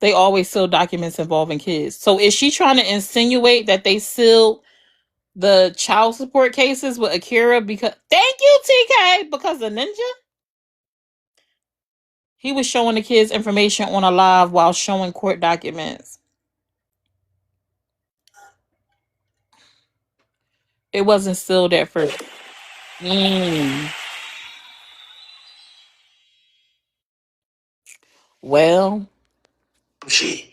They always seal documents involving kids. So is she trying to insinuate that they sealed the child support cases with Akira because thank you, TK, because of Ninja? He was showing the kids information on a live while showing court documents. It wasn't sealed at first. Well, shit.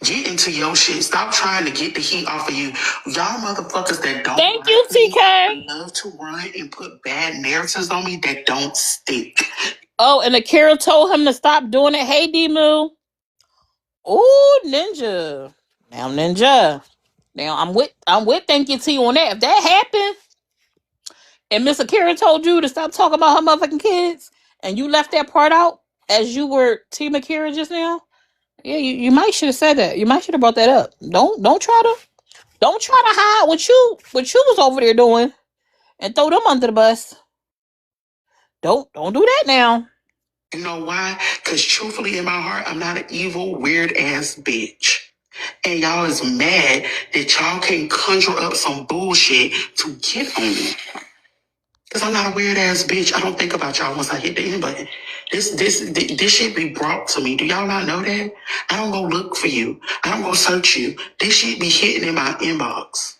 Get into your shit. Stop trying to get the heat off of you. Y'all motherfuckers that don't thank you, like me TK. love to run and put bad narratives on me that don't stick. Oh, and Akira told him to stop doing it. Hey, Demu. Oh, Ninja. Now, Ninja. Now, I'm with Thank You T on that. If that happened, and Miss Akira told you to stop talking about her motherfucking kids, and you left that part out as you were Team Akira just now, yeah, you might should have said that. You might should have brought that up. Don't try to hide what you was over there doing and throw them under the bus. Don't do that now. You know why? Because truthfully, in my heart, I'm not an evil, weird ass bitch. And y'all is mad that y'all can't conjure up some bullshit to get on me. Because I'm not a weird ass bitch. I don't think about y'all once I hit the end button. This shit be brought to me. Do y'all not know that? I don't go look for you. I don't go search you. This shit be hitting in my inbox.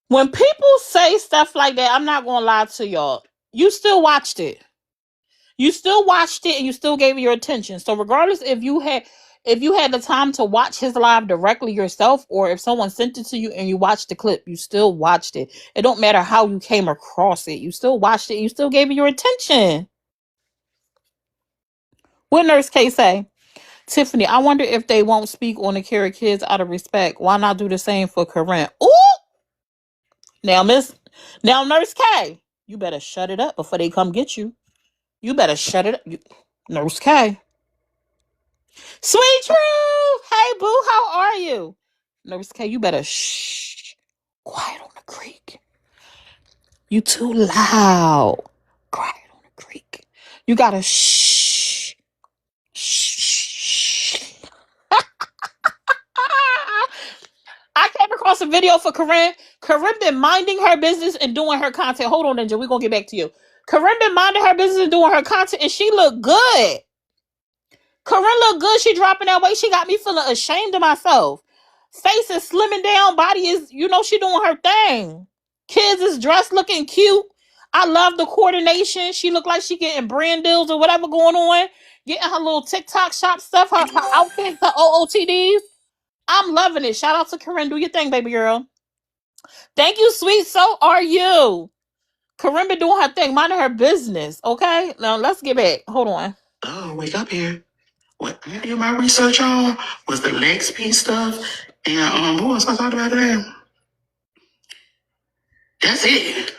When people say stuff like that, I'm not gonna lie to y'all. You still watched it. You still watched it and you still gave it your attention. So regardless if you had the time to watch his live directly yourself or if someone sent it to you and you watched the clip, you still watched it. It don't matter how you came across it. You still watched it. You still gave it your attention. What Nurse K say? Tiffany, I wonder if they won't speak on the Kara kids out of respect. Why not do the same for Corinne? Ooh! Now, Nurse K, you better shut it up before they come get you. You better shut it up. Nurse K. Sweet Truth! Hey, boo, how are you? Nurse K, you better shh. Quiet on the creek. You too loud. Quiet on the creek. You gotta shh. Shh. I came across a video for Corinne. Corinne been minding her business and doing her content. Hold on, Ninja. We're gonna get back to you. Corinne been minding her business and doing her content, and she look good. Corinne look good. She dropping that weight. She got me feeling ashamed of myself. Face is slimming down. Body is, she doing her thing. Kids is dressed looking cute. I love the coordination. She look like she getting brand deals or whatever going on. Getting her little TikTok shop stuff, her outfits, her OOTDs. I'm loving it. Shout out to Corinne. Do your thing, baby girl. Thank you, sweet. So are you. Corinne been doing her thing, minding her business. Okay? Now let's get back. Hold on. Oh, wake up here. What I did my research on was the Lex P stuff. And what was I talking about today? That's it.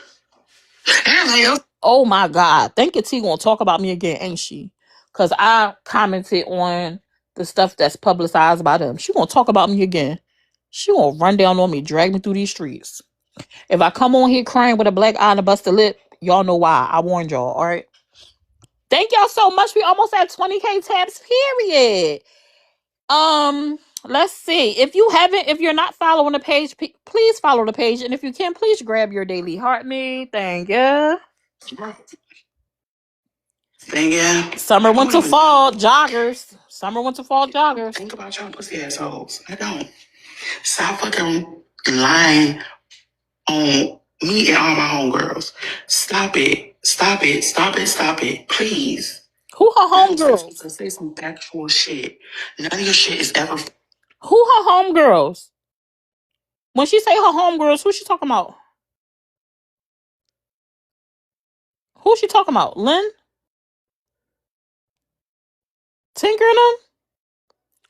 Everything else. Oh my God. Thankya T gonna talk about me again, ain't she? Because I commented on the stuff that's publicized by them. She gonna talk about me again. She gonna run down on me, drag me through these streets. If I come on here crying with a black eye and a busted lip, y'all know why. I warned y'all, all right? Thank y'all so much. We almost at 20K tabs, period. Let's see. If you're not following the page, please follow the page. And if you can, please grab your daily heart me. Thank you. Thank you. Summer, winter, fall joggers. Summer, winter, fall joggers. Think about y'all pussy assholes. I don't. Stop fucking lying on me and all my homegirls. Stop it. Stop it. Stop it. Stop it. Please. Who her homegirls? Say some factual shit. None of your shit is ever. Who her homegirls? When she say her homegirls, who she talking about? Who she talking about? Lynn? Tinker and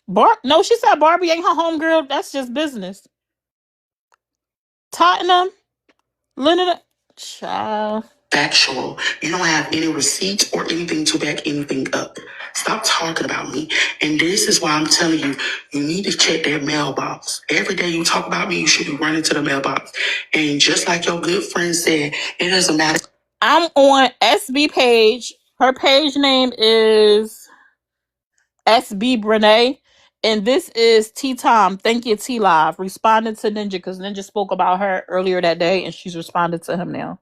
them? No, she said Barbie ain't her homegirl. That's just business. Tottenham? Lynn and child. Factual. You don't have any receipts or anything to back anything up. Stop talking about me. And this is why I'm telling you, you need to check that mailbox. Every day you talk about me, you should be running to the mailbox. And just like your good friend said, it doesn't matter. I'm on SB page. Her page name is SB Brene. And this is T Tom. Thankya T Live. Responding to Ninja because Ninja spoke about her earlier that day and she's responded to him now.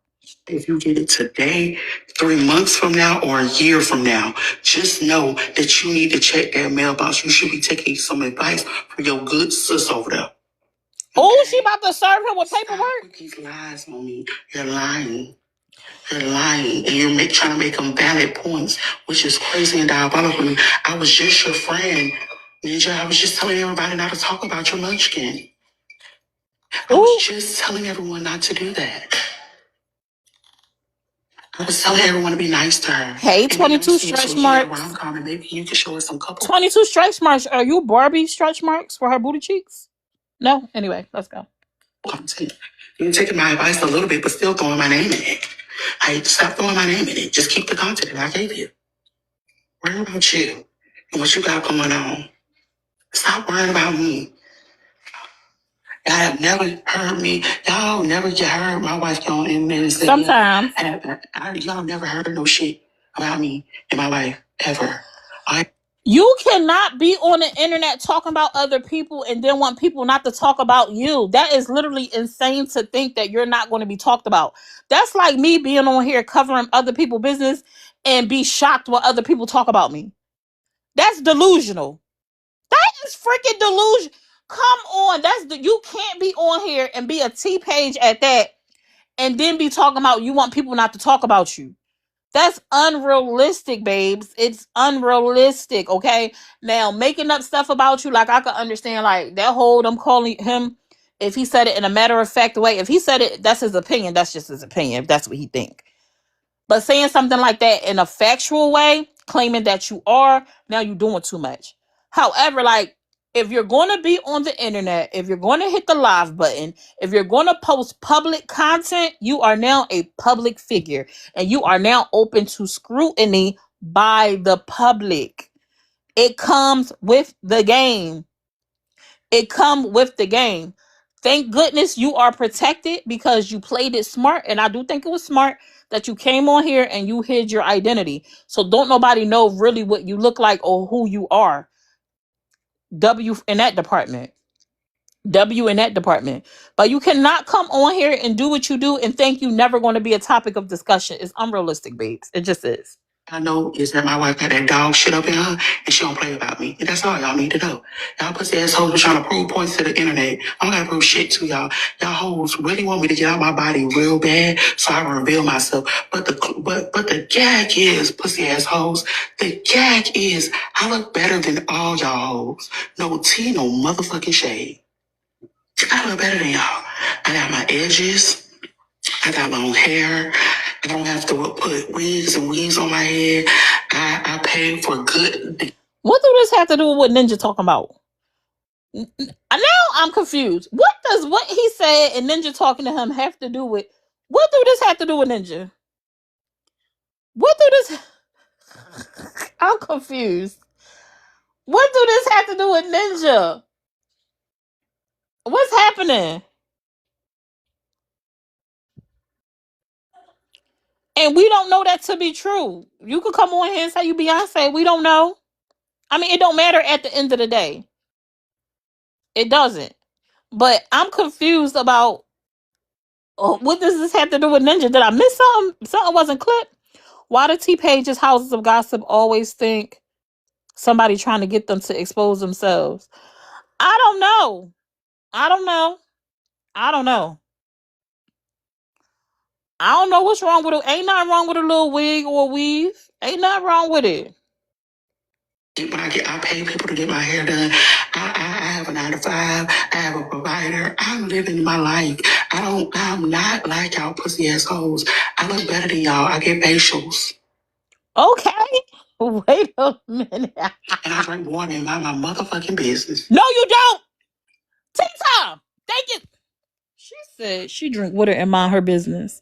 If you get it today, 3 months from now, or a year from now, just know that you need to check that mailbox. You should be taking some advice from your good sis over there. Oh, she about to serve him with paperwork? Stop with these lies on me. You're lying. You're lying. And you're trying to make them valid points, which is crazy and diabolical. I was just your friend. Ninja, I was just telling everybody not to talk about your munchkin. I was just telling everyone not to do that. I was telling everyone to be nice to her. Hey, 22 stretch marks. Maybe you can show us some couple. 22 stretch marks. Are you Barbie stretch marks for her booty cheeks? No? Anyway, let's go. You're taking my advice a little bit, but still throwing my name in it. Stop throwing my name in it. Just keep the content that I gave you. Worry about you and what you got going on. Stop worrying about me. Y'all have never heard me. Y'all never heard my wife go on in there and say, sometimes. Y'all never heard no shit about me in my life, ever. You cannot be on the internet talking about other people and then want people not to talk about you. That is literally insane to think that you're not going to be talked about. That's like me being on here covering other people's business and be shocked when other people talk about me. That's delusional. That is freaking delusion. Come on. You can't be on here and be a T page at that and then be talking about you want people not to talk about you. That's unrealistic, babes. It's unrealistic, okay? Now, making up stuff about you, like I could understand, like that whole them calling him, if he said it in a matter-of-fact way, if he said it, that's his opinion. That's just his opinion, if that's what he think. But saying something like that in a factual way, claiming that you are, now you're doing too much. However, like, if you're going to be on the internet, if you're going to hit the live button, if you're going to post public content, you are now a public figure and you are now open to scrutiny by the public. It comes with the game. It comes with the game. Thank goodness you are protected because you played it smart. And I do think it was smart that you came on here and you hid your identity. So don't nobody know really what you look like or who you are. W in that department. W in that department. But you cannot come on here and do what you do and think you never going to be a topic of discussion. It's unrealistic, babes. It just is. I know is that my wife got that dog shit up in her and she don't play about me. And that's all y'all need to know. Y'all pussy assholes are trying to prove points to the internet. I don't gotta prove shit to y'all. Y'all hoes really want me to get out my body real bad so I can reveal myself. But the gag is, pussy assholes, the gag is I look better than all y'all hoes. No tea, no motherfucking shade. I look better than y'all. I got my edges. I got long hair. I don't have to put wigs and weaves on my head. I pay for good. What do this have to do with what Ninja talking about? Now I'm confused. What does what he said and Ninja talking to him have to do with? What do this have to do with Ninja? What do this? I'm confused. What do this have to do with Ninja? What's happening? And we don't know that to be true. You could come on here and say you Beyonce. We don't know. I mean, it don't matter at the end of the day. It doesn't. But I'm confused about what does this have to do with Ninja? Did I miss something? Something wasn't clipped? Why do T-Page's houses of gossip always think somebody trying to get them to expose themselves? I don't know. I don't know. I don't know. I don't know what's wrong with it. Ain't nothing wrong with a little wig or weave. Ain't nothing wrong with it. When I pay people to get my hair done. I have a 9 to 5. I have a provider. I'm living my life. I'm not like y'all pussy assholes. I look better than y'all. I get facials. Okay. Wait a minute. And I drink water and mind my motherfucking business. No, you don't. Take time. Thank you. She said she drink water and mind her business.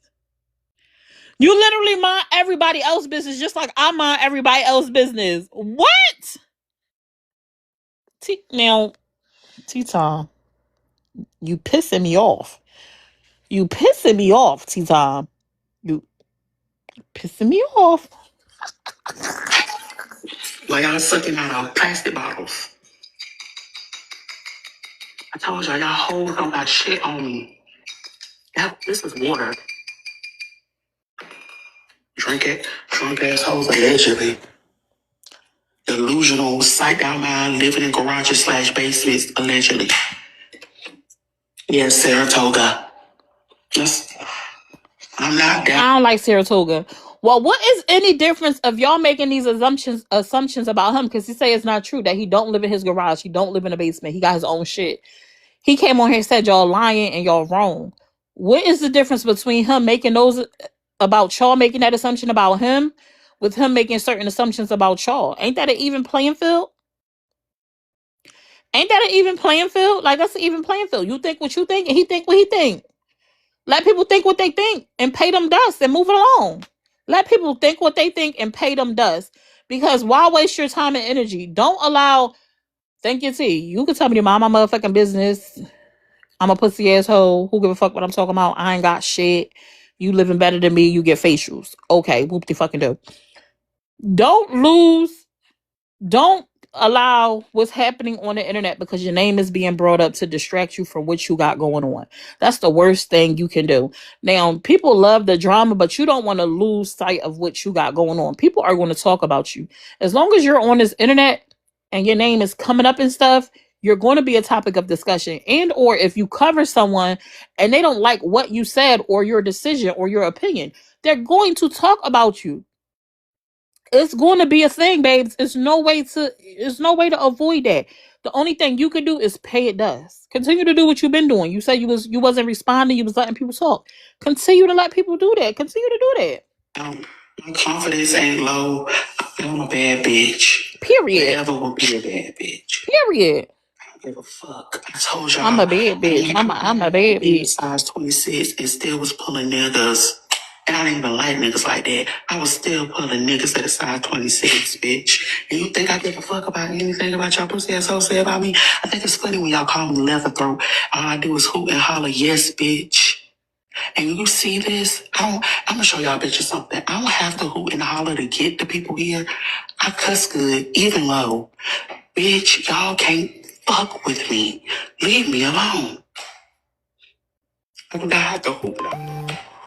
You literally mind everybody else's business just like I mind everybody else's business. What? Now, T-Tom, you pissing me off. You pissing me off, T-Tom. You pissing me off. Like y'all sucking out of plastic bottles. I told y'all hoes don't got shit on me. This is water. Drink it. Drunk assholes allegedly. Delusional, psyched out mind, living in garages / basements, allegedly. Yes, Saratoga. Yes. I'm not down. I don't like Saratoga. Well, what is any difference of y'all making these assumptions about him? Because he say it's not true that he don't live in his garage. He don't live in a basement. He got his own shit. He came on here and said y'all lying and y'all wrong. What is the difference between him making those about y'all making that assumption about him with him making certain assumptions about y'all? Ain't that an even playing field? Ain't that an even playing field? Like that's an even playing field. You think what you think and he think what he think. Let people think what they think and pay them dust and move it along. Let people think what they think and pay them dust. Because why waste your time and energy? Don't allow. Thank you, T. You can tell me to mind my motherfucking business. I'm a pussy asshole. Who give a fuck what I'm talking about? I ain't got shit. You living better than me. You get facials. Okay, whoop de fucking do. Don't lose. Don't allow what's happening on the internet because your name is being brought up to distract you from what you got going on. That's the worst thing you can do. Now, people love the drama, but you don't want to lose sight of what you got going on. People are going to talk about you. As long as you're on this internet and your name is coming up and stuff, you're going to be a topic of discussion. And or if you cover someone and they don't like what you said or your decision or your opinion, they're going to talk about you. It's going to be a thing, babes. There's no way to avoid that. The only thing you can do is pay it dust. Continue to do what you've been doing. You said you wasn't responding, you was letting people talk. Continue to let people do that. Continue to do that. My confidence ain't low. I'm a bad bitch. Period. Never will be a bad bitch. Period. I don't give a fuck. I told y'all I'm a bad bitch. I'm a bad bitch. Size 26 and still was pulling niggas. And I didn't even like niggas like that. I was still pulling niggas at a size 26, bitch. And you think I give a fuck about anything about your pussy ass say about me? I think it's funny when y'all call me leather throat. All I do is hoot and holler, yes, bitch. And you see this? I'm gonna show y'all bitches something. I don't have to hoot and holler to get the people here. I cuss good, even low. Bitch, y'all can't fuck with me. Leave me alone. I do not have to hoot.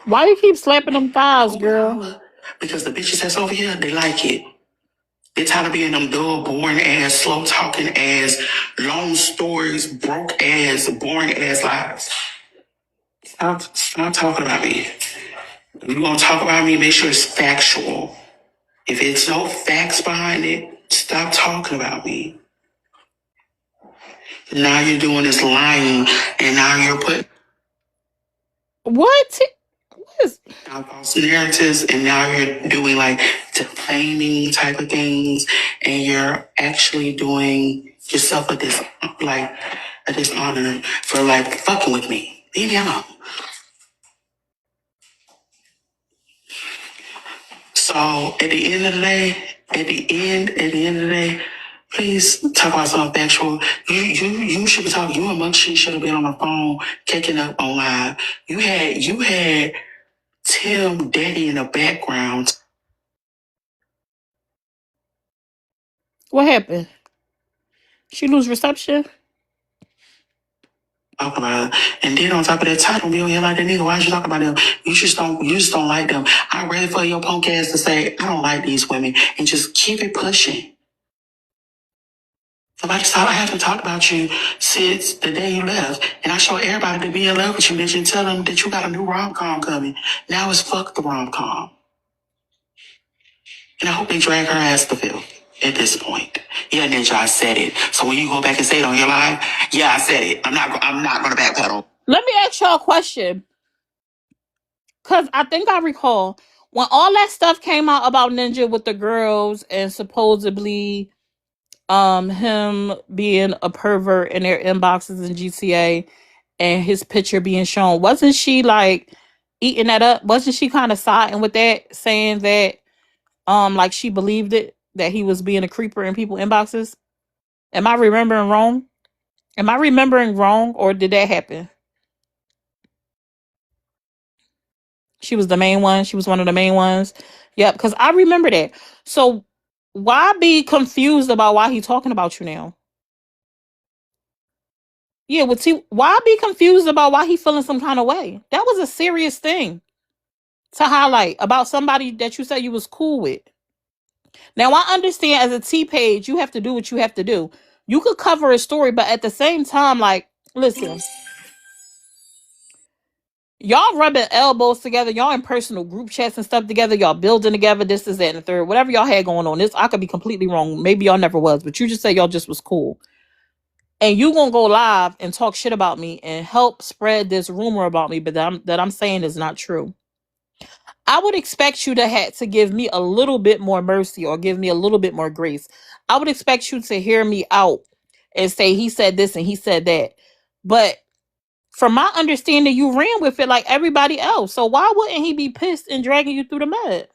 Why you keep slapping them thighs, girl? Because the bitches that's over here, they like it. They tired of being them dull, boring ass, slow talking ass, long stories, broke ass, boring ass lives. Stop talking about me. If you gonna talk about me, make sure it's factual. If it's no facts behind it, stop talking about me. Now you're doing this lying, and now you're putting What? What is? false narratives, and now you're doing like defaming type of things, and you're actually doing yourself a dishonor for like fucking with me. Leave me alone. So at the end of the day, please talk about something factual. You should be talking. You and Munchie should have been on the phone, kicking up on live. You had Tim Daddy in the background. What happened? She lose reception? Talk about it. And then on top of that, Ty don't be on here like that nigga. Why you talk about them? You just don't like them. I'd rather for your punk ass to say, I don't like these women and just keep it pushing. Somebody stop. I haven't talked about you since the day you left. And I show everybody to be in love with you, bitch, and tell them that you got a new rom-com coming. Now it's fuck the rom-com. And I hope they drag her ass to filth at this point. Yeah, Ninja, I said it. So when you go back and say it on your live, yeah, I said it. I'm not gonna backpedal. Let me ask y'all a question. Because I think I recall when all that stuff came out about Ninja with the girls and supposedly him being a pervert in their inboxes in GTA and his picture being shown, wasn't she like eating that up? Wasn't she kind of siding with that, saying that like she believed it, that he was being a creeper in people inboxes? Am I remembering wrong? Am I remembering wrong, or did that happen? She was the main one. She was one of the main ones. Yep, because I remember that. So why be confused about why he talking about you now? Yeah, why be confused about why he feeling some kind of way? That was a serious thing to highlight about somebody that you said you was cool with. Now I understand as a T page, you have to do what you have to do. You could cover a story, but at the same time, like, listen, y'all rubbing elbows together, y'all in personal group chats and stuff together, y'all building together, this is that and the third, whatever y'all had going on. This I could be completely wrong. Maybe y'all never was, but you just say y'all just was cool. And you gonna go live and talk shit about me and help spread this rumor about me, but that I'm saying is not true. I would expect you to have to give me a little bit more mercy or give me a little bit more grace. I would expect you to hear me out and say he said this and he said that. But from my understanding, you ran with it like everybody else. So why wouldn't he be pissed and dragging you through the mud?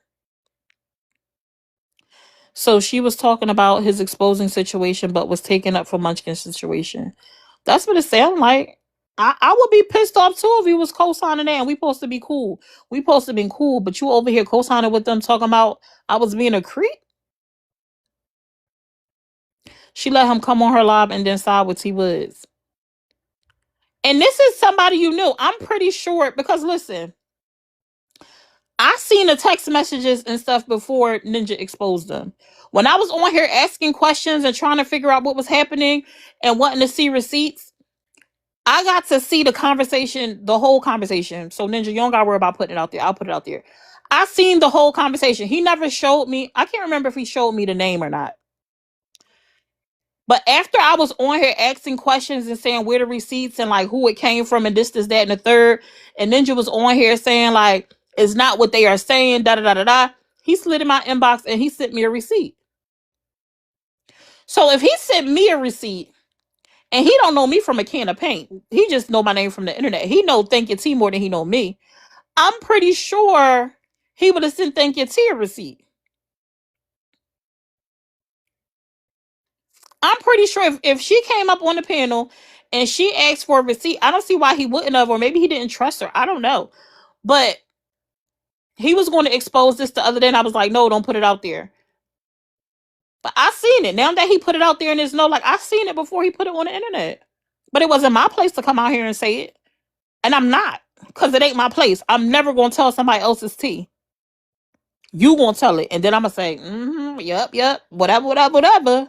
So she was talking about his exposing situation, but was taken up for Munchkin's situation. That's what it sounded like. I would be pissed off too if he was co-signing that and we supposed to be cool. We supposed to be cool, but you over here co-signing with them talking about I was being a creep. She let him come on her live and then side with T Woods. And this is somebody you knew. I'm pretty sure because listen, I seen the text messages and stuff before Ninja exposed them. When I was on here asking questions and trying to figure out what was happening and wanting to see receipts, I got to see the conversation, the whole conversation. So Ninja, you don't gotta worry about putting it out there. I'll put it out there. I seen the whole conversation. He never showed me. I can't remember if he showed me the name or not. But after I was on here asking questions and saying where the receipts and like who it came from and this, that, and the third, and Ninja was on here saying like it's not what they are saying, da da da da da. He slid in my inbox and he sent me a receipt. So if he sent me a receipt and he don't know me from a can of paint, he just know my name from the internet. He know Thankya T more than he know me. I'm pretty sure he would have sent Thankya a receipt. I'm pretty sure if she came up on the panel and she asked for a receipt, I don't see why he wouldn't have, or maybe he didn't trust her. I don't know. But he was going to expose this the other day, and I was like, no, don't put it out there. But I seen it. Now that he put it out there and there's no, like, I seen it before he put it on the internet. But it wasn't my place to come out here and say it. And I'm not. Because it ain't my place. I'm never going to tell somebody else's tea. You going to tell it. And then I'm going to say, yep, whatever.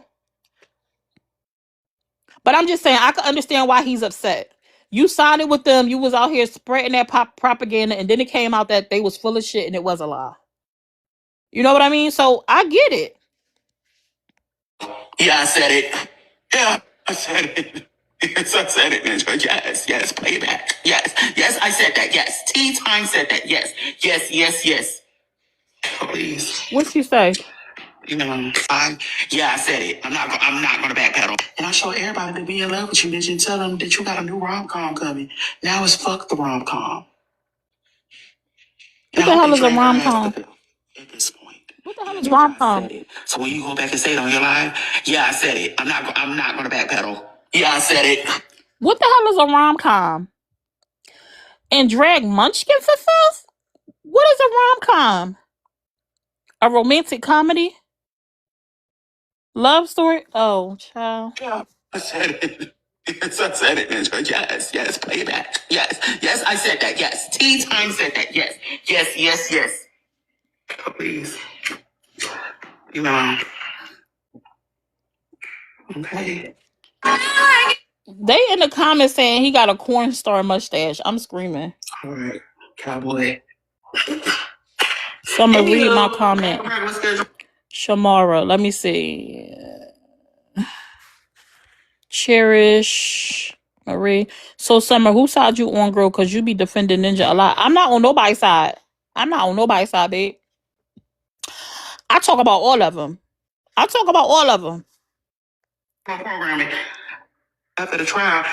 But I'm just saying, I can understand why he's upset. You signed it with them. You was out here spreading that propaganda. And then it came out that they was full of shit and it was a lie. You know what I mean? So I get it. Yeah, I said it. Yeah, I said it. Yes, I said it, Ninja. Yes, play it back. Yes, I said that. Yes, T Time said that. Yes. Please. What'd she say? You know, I said it. I'm not gonna backpedal. And I show everybody to be in love with you, bitch, and tell them that you got a new rom-com coming. Now it's fuck the rom-com. What the hell is a rom-com? At this point. What the hell is rom-com? So when you go back and say it on your live, yeah, I said it. I'm not gonna backpedal. Yeah, I said it. What the hell is a rom-com? And drag munchkins and stuff? What is a rom-com? A romantic comedy? Love story? Oh, child. Yeah, I said it. Yes, I said it, Ninja. Yes, play it back. Yes, I said that. Yes, T Time said that. Yes. Please. You know. Okay. They in the comments saying he got a cornstar mustache. I'm screaming. All right, cowboy. Summer, read my comment. Shamara, let me see. Cherish Marie. So Summer, whose side you on, girl? Because you be defending Ninja a lot. I'm not on nobody's side. Babe. I talk about all of them. After the trial,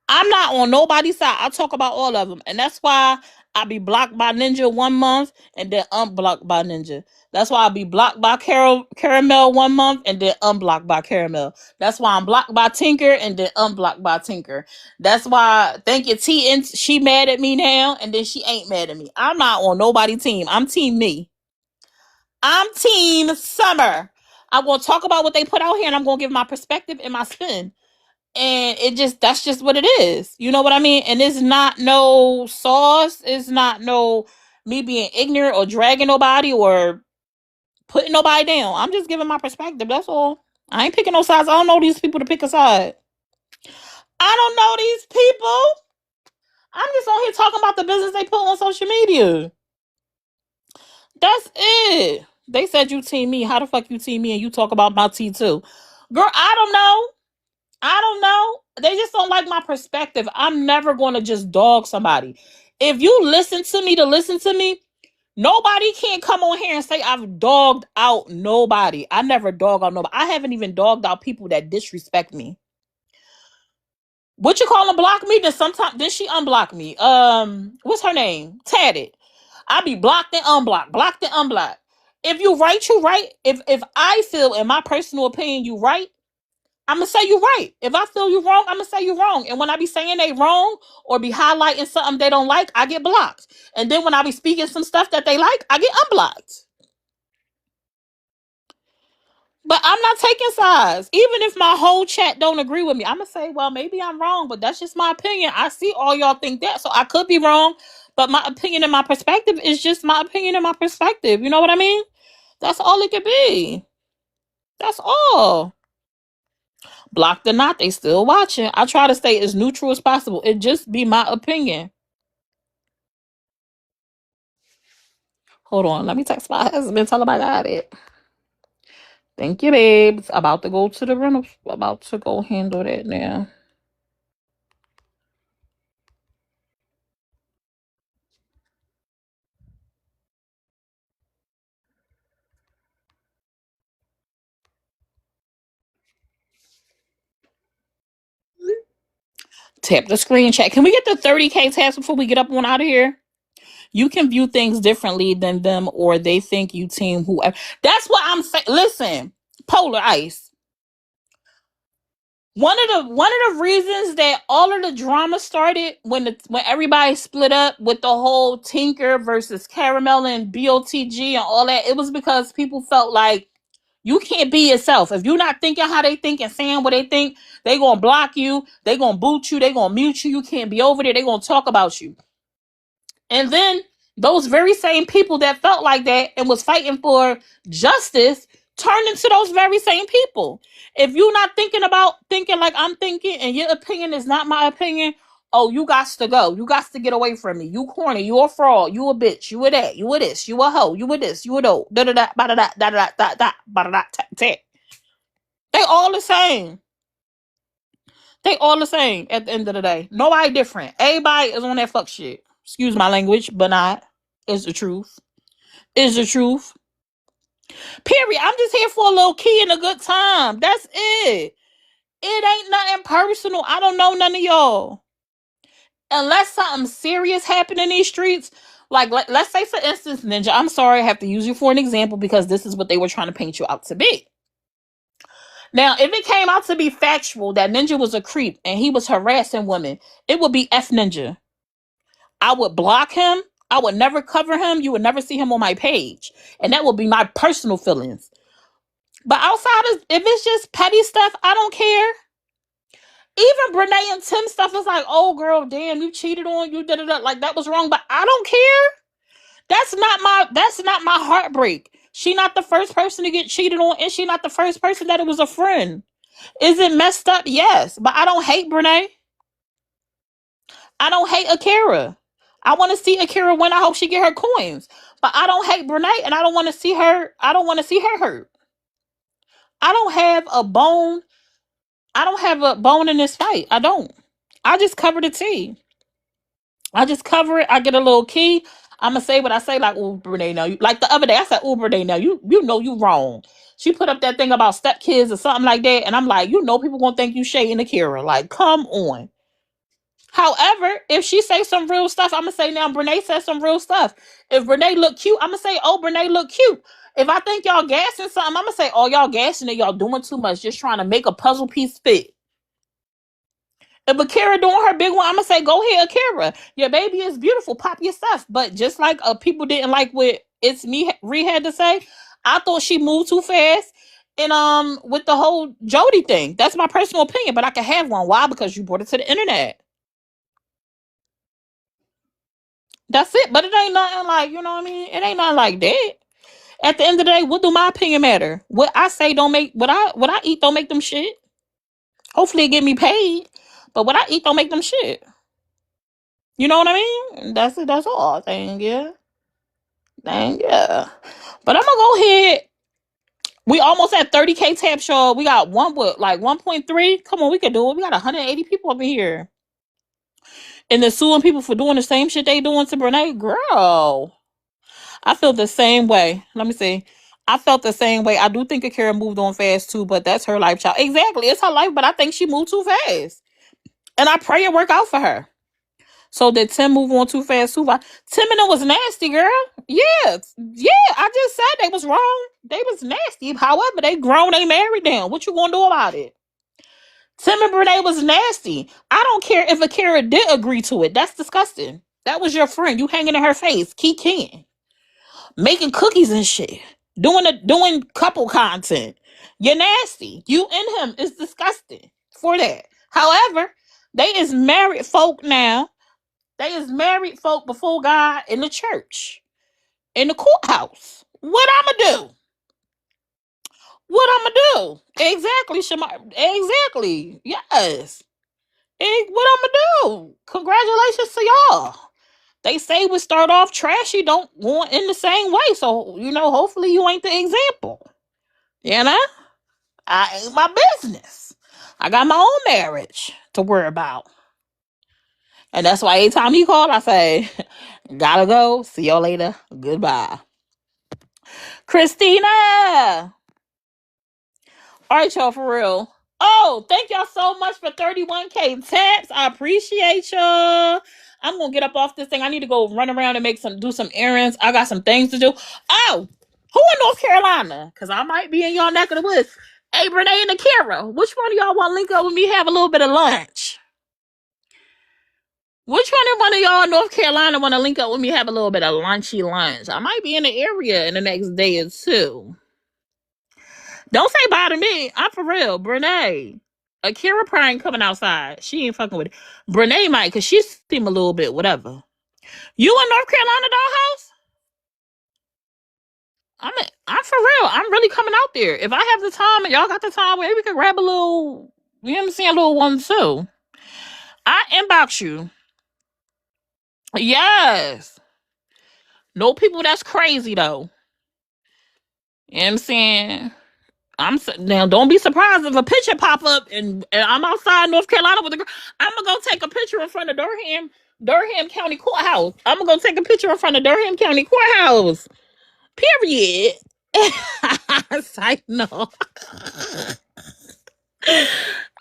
I'm not on nobody's side. I talk about all of them. And that's why I be blocked by Ninja 1 month and then unblocked by Ninja. That's why I be blocked by Caramel 1 month and then unblocked by Caramel. That's why I'm blocked by Tinker and then unblocked by Tinker. That's why Thankya T and she mad at me now and then she ain't mad at me. I'm not on nobody's team. I'm team me. I'm team Summer. I'm going to talk about what they put out here and I'm going to give my perspective and my spin. And that's just what it is. You know what I mean? And it's not no sauce. It's not no me being ignorant or dragging nobody or putting nobody down. I'm just giving my perspective. That's all. I ain't picking no sides. I don't know these people to pick a side. I don't know these people. I'm just on here talking about the business they put on social media. That's it. They said you team me. How the fuck you team me and you talk about my tea too? Girl, I don't know. They just don't like my perspective. I'm never going to just dog somebody. If you listen to me, nobody can come on here and say I've dogged out nobody. I never dog out nobody. I haven't even dogged out people that disrespect me. What you call them? Block me? Then she unblock me. What's her name? Tatted. I be blocked and unblocked. If you right, you right. If I feel, in my personal opinion, you right, I'm gonna say you right. If I feel you wrong, I'm gonna say you wrong. And when I be saying they wrong or be highlighting something they don't like, I get blocked. And then when I be speaking some stuff that they like, I get unblocked. But I'm not taking sides. Even if my whole chat don't agree with me, I'm gonna say, well, maybe I'm wrong, but that's just my opinion. I see all y'all think that, so I could be wrong. But my opinion and my perspective is just my opinion and my perspective. You know what I mean? That's all it could be. That's all. Blocked or not, they still watching. I try to stay as neutral as possible. It just be my opinion. Hold on, let me text my husband, tell him I got it. Thank you, babes. About to go to the rental. About to go handle that now. Tap the screen chat. Can we get the 30K task before we get up on out of here? You can view things differently than them, or they think you team whoever. That's what I'm saying. Listen, Polar Ice. One of the reasons that all of the drama started when everybody split up with the whole Tinker versus Caramel and BOTG and all that, it was because people felt like you can't be yourself. If you're not thinking how they think and saying what they think, they gonna block you, they gonna boot you, they gonna mute you, you can't be over there, they gonna talk about you. And then those very same people that felt like that and was fighting for justice turned into those very same people. If you're not thinking like I'm thinking and your opinion is not my opinion, oh, you got to go. You got to get away from me. You corny. You a fraud. You a bitch. You a that. You a this. You a hoe. You a this. You a do. Da da da da da da da da da da da da. They all the same. They all the same at the end of the day. Nobody different. Everybody is on that fuck shit. Excuse my language, but not. It's the truth. Is the truth. Period. I'm just here for a little key and a good time. That's it. It ain't nothing personal. I don't know none of y'all. Unless something serious happened in these streets, like let's say for instance, Ninja, I'm sorry I have to use you for an example because this is what they were trying to paint you out to be. Now, if it came out to be factual that Ninja was a creep and he was harassing women, it would be F Ninja. I would block him. I would never cover him. You would never see him on my page. And that would be my personal feelings. But outside of, if it's just petty stuff, I don't care. Even Brene and Tim stuff is like, oh girl, damn, you cheated on you, da-da-da. Like that was wrong, but I don't care. That's not my heartbreak. She not the first person to get cheated on, and she not the first person that it was a friend. Is it messed up? Yes. But I don't hate Brene. I don't hate Akira. I want to see Akira win. I hope she get her coins. But I don't hate Brene, and I don't want to see her. I don't want to see her hurt. I don't have a bone. I don't have a bone in this fight. I don't. I just cover the tea. I just cover it. I get a little key. I'ma say what I say, like, oh, Brene, now you like the other day. I said, oh, Brene, now you know you wrong. She put up that thing about stepkids or something like that, and I'm like, you know, people gonna think you shading Akira. Like, come on. However, if she say some real stuff, I'm gonna say now Brene says some real stuff. If Brene look cute, I'm gonna say, oh, Brene look cute. If I think y'all gassing something, I'm gonna say, oh, y'all gassing it, y'all doing too much, just trying to make a puzzle piece fit. If Akira doing her big one, I'm gonna say, go ahead, Akira. Your baby is beautiful. Pop your stuff. But just like people didn't like what It's Me Ree had to say, I thought she moved too fast. And with the whole Jody thing, that's my personal opinion, but I can have one. Why? Because you brought it to the internet. That's it. But it ain't nothing like, you know what I mean? It ain't nothing like that. At the end of the day, what do my opinion matter? What I say don't make what I eat don't make them shit. Hopefully it get me paid. But what I eat don't make them shit. You know what I mean? That's it. That's all. Thank you. Thank you. But I'm gonna go ahead. We almost at 30K tap show. We got one with like 1.3. Come on, we can do it. We got 180 people up in here. And they're suing people for doing the same shit they doing to Brene. Girl. I feel the same way. Let me see. I felt the same way. I do think Akira moved on fast too, but that's her life, child. Exactly. It's her life, but I think she moved too fast. And I pray it work out for her. So did Tim move on too fast too? Tim and them was nasty, girl. Yeah. Yeah, I just said they was wrong. They was nasty. However, they grown, they married now. What you gonna do about it? Tim and Brene was nasty. I don't care if Akira did agree to it. That's disgusting. That was your friend. You hanging in her face. Keep king. Making cookies and shit. Doing couple content. You're nasty. You and him is disgusting for that. However, they is married folk now. They is married folk before God in the church, in the courthouse. What I'ma do? What I'ma do? Exactly, Shema. Exactly. Yes. What I'ma do? Congratulations to y'all. They say we start off trashy, don't want in the same way. So, hopefully you ain't the example. You know? I ain't my business. I got my own marriage to worry about. And that's why anytime he called, I say, gotta go. See y'all later. Goodbye. Christina. All right, y'all, for real. Oh, thank y'all so much for 31K taps. I appreciate y'all. I'm gonna get up off this thing. I need to go run around and do some errands. I got some things to do. Oh, who in North Carolina? Because I might be in y'all neck of the woods. Hey, Renee and Akira, which one of y'all want to link up with me, have a little bit of lunch? Which one of y'all in North Carolina want to link up with me, have a little bit of lunchy lunch? I might be in the area in the next day or two. Don't say bye to me. I'm for real. Brene. Akira probably ain't coming outside. She ain't fucking with it. Brene might, because she seem a little bit whatever. You in North Carolina, dollhouse? I'm for real. I'm really coming out there. If I have the time and y'all got the time, maybe we could grab a little, you know what I'm saying, a little one too. I inbox you. Yes. No people that's crazy though. You know what I'm saying? Now don't be surprised if a picture pop up and I'm outside North Carolina with the girl. I'm gonna go take a picture in front of Durham County Courthouse. I'm gonna go take a picture in front of Durham County Courthouse. Period. Side note.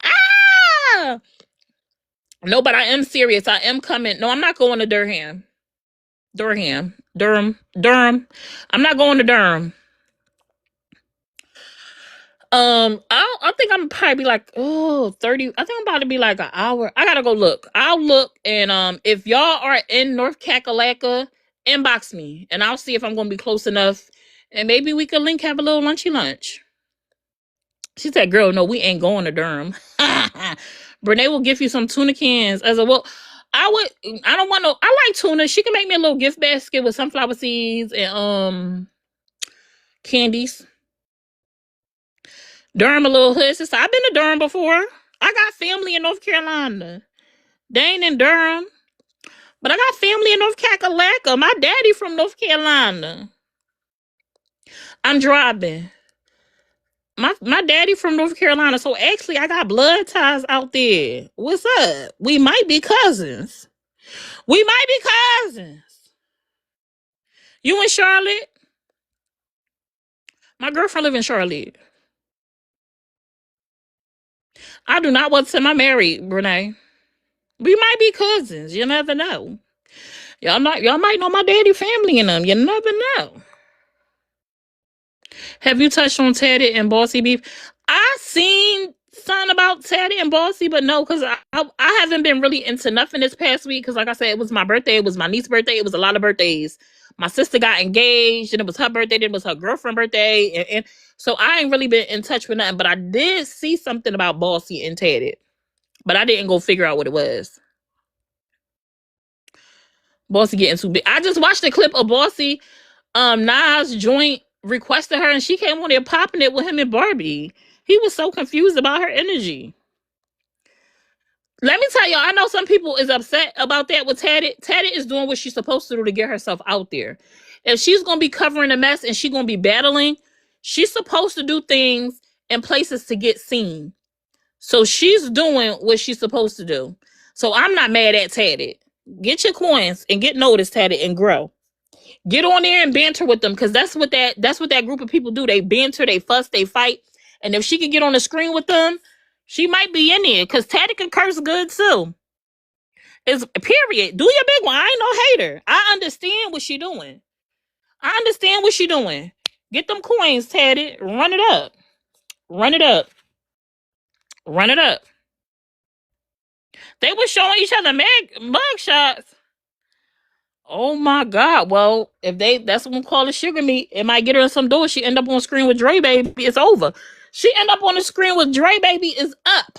Ah! No, but I am serious. I am coming. No, I'm not going to Durham. Durham. I'm not going to Durham. I think I'm probably be like 30. I think I'm about to be like an hour. I gotta go look. I'll look and if y'all are in North Kakalaka, inbox me and I'll see if I'm gonna be close enough and maybe we could link, have a little lunchy lunch. She said, girl, no, we ain't going to Durham. Brene will give you some tuna cans as a well. I don't want no, I like tuna. She can make me a little gift basket with sunflower seeds and candies. Durham a little hood. Sister, I've been to Durham before. I got family in North Carolina. They ain't in Durham. But I got family in North Kakalaka. My daddy from North Carolina. I'm driving. My daddy from North Carolina. So actually I got blood ties out there. What's up? We might be cousins. We might be cousins. You in Charlotte? My girlfriend live in Charlotte. I do not want to say I'm married, Renee. We might be cousins. You never know. Y'all might know my daddy family in them. You never know. Have you touched on Teddy and Bossy beef? I seen something about Teddy and Bossy, but no, because I haven't been really into nothing this past week. Because like I said, it was my birthday, it was my niece's birthday, it was a lot of birthdays. My sister got engaged, and it was her birthday, then it was her girlfriend's birthday, and so I ain't really been in touch with nothing. But I did see something about Bossy and Teddy, but I didn't go figure out what it was. Bossy getting too big. I just watched a clip of Bossy. Nas joint requested her and she came on there popping it with him and Barbie. He was so confused about her energy. Let me tell y'all, I know some people is upset about that with Teddy. Teddy is doing what she's supposed to do to get herself out there. If she's gonna be covering a mess and she's gonna be battling, she's supposed to do things in places to get seen. So she's doing what she's supposed to do. So I'm not mad at Teddy. Get your coins and get noticed, Teddy, and grow. Get on there and banter with them, because that's what that group of people do. They banter, they fuss, they fight. And if she could get on the screen with them, she might be in there, because Teddy can curse good too. It's period. Do your big one. I ain't no hater. I understand what she doing. I understand what she doing. Get them coins, Teddy. Run it up. Run it up. Run it up. They were showing each other mug shots. Oh my God. Well, if that's what we call a sugar meat, it might get her in some doors. She end up on screen with Dre Baby. It's over. She end up on the screen with Dre Baby is up.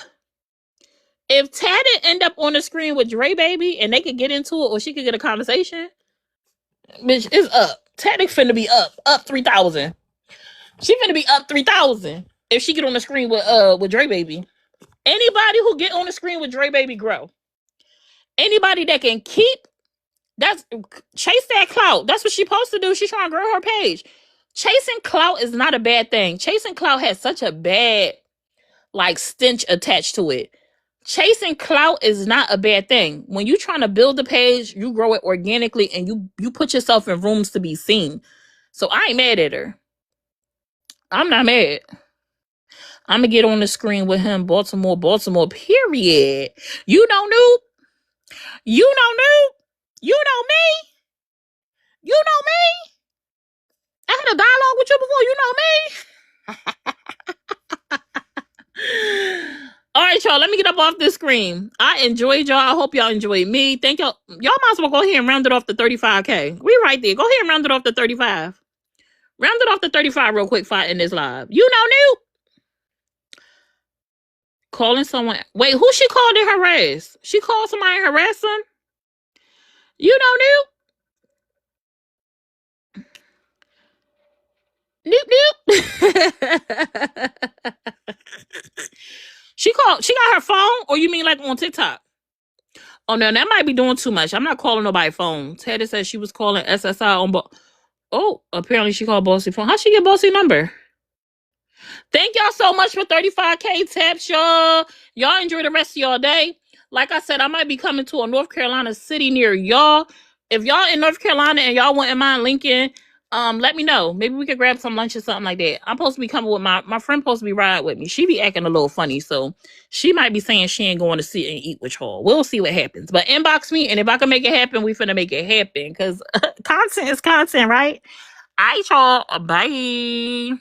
If Teddy end up on the screen with Dre Baby and they could get into it or she could get a conversation, bitch, it's up. Teddy finna be up 3,000. She finna be up 3,000 if she get on the screen with Dre Baby. Anybody who get on the screen with Dre Baby grow. Anybody that can keep that's chase that clout. That's what she's supposed to do. She's trying to grow her page. Chasing clout is not a bad thing. Chasing clout has such a bad stench attached to it. Chasing clout is not a bad thing. When you're trying to build a page, you grow it organically and you put yourself in rooms to be seen. So I ain't mad at her. I'm not mad. I'm gonna get on the screen with him. Baltimore, Baltimore, period. You know, Noob. You know, Noob. You know me. You know me. I had a dialogue with you before. You know me. All right, y'all. Let me get up off this screen. I enjoyed y'all. I hope y'all enjoyed me. Thank y'all. Y'all might as well go ahead and round it off to 35K. We right there. Go ahead and round it off to 35. Round it off to 35 real quick. Fight in this live. You know, Noob. Calling someone. Wait, who she called and harassed? She called somebody and harassed them? You know, Noob. Noop, noop. She got her phone, or you mean like on TikTok? Oh, no, that might be doing too much. I'm not calling nobody's phone. Teddy said she was calling SSI on. Oh, apparently she called Bossy phone. How'd she get Bossy number? Thank y'all so much for 35K taps, y'all. Y'all enjoy the rest of y'all day. Like I said, I might be coming to a North Carolina city near y'all. If y'all in North Carolina and y'all wouldn't mind linking, let me know. Maybe we could grab some lunch or something like that. I'm supposed to be coming with my friend supposed to be riding with me. She be acting a little funny, so she might be saying she ain't going to sit and eat with y'all. We'll see what happens. But inbox me, and if I can make it happen, we finna make it happen. Because content is content, right? All right, y'all. Bye.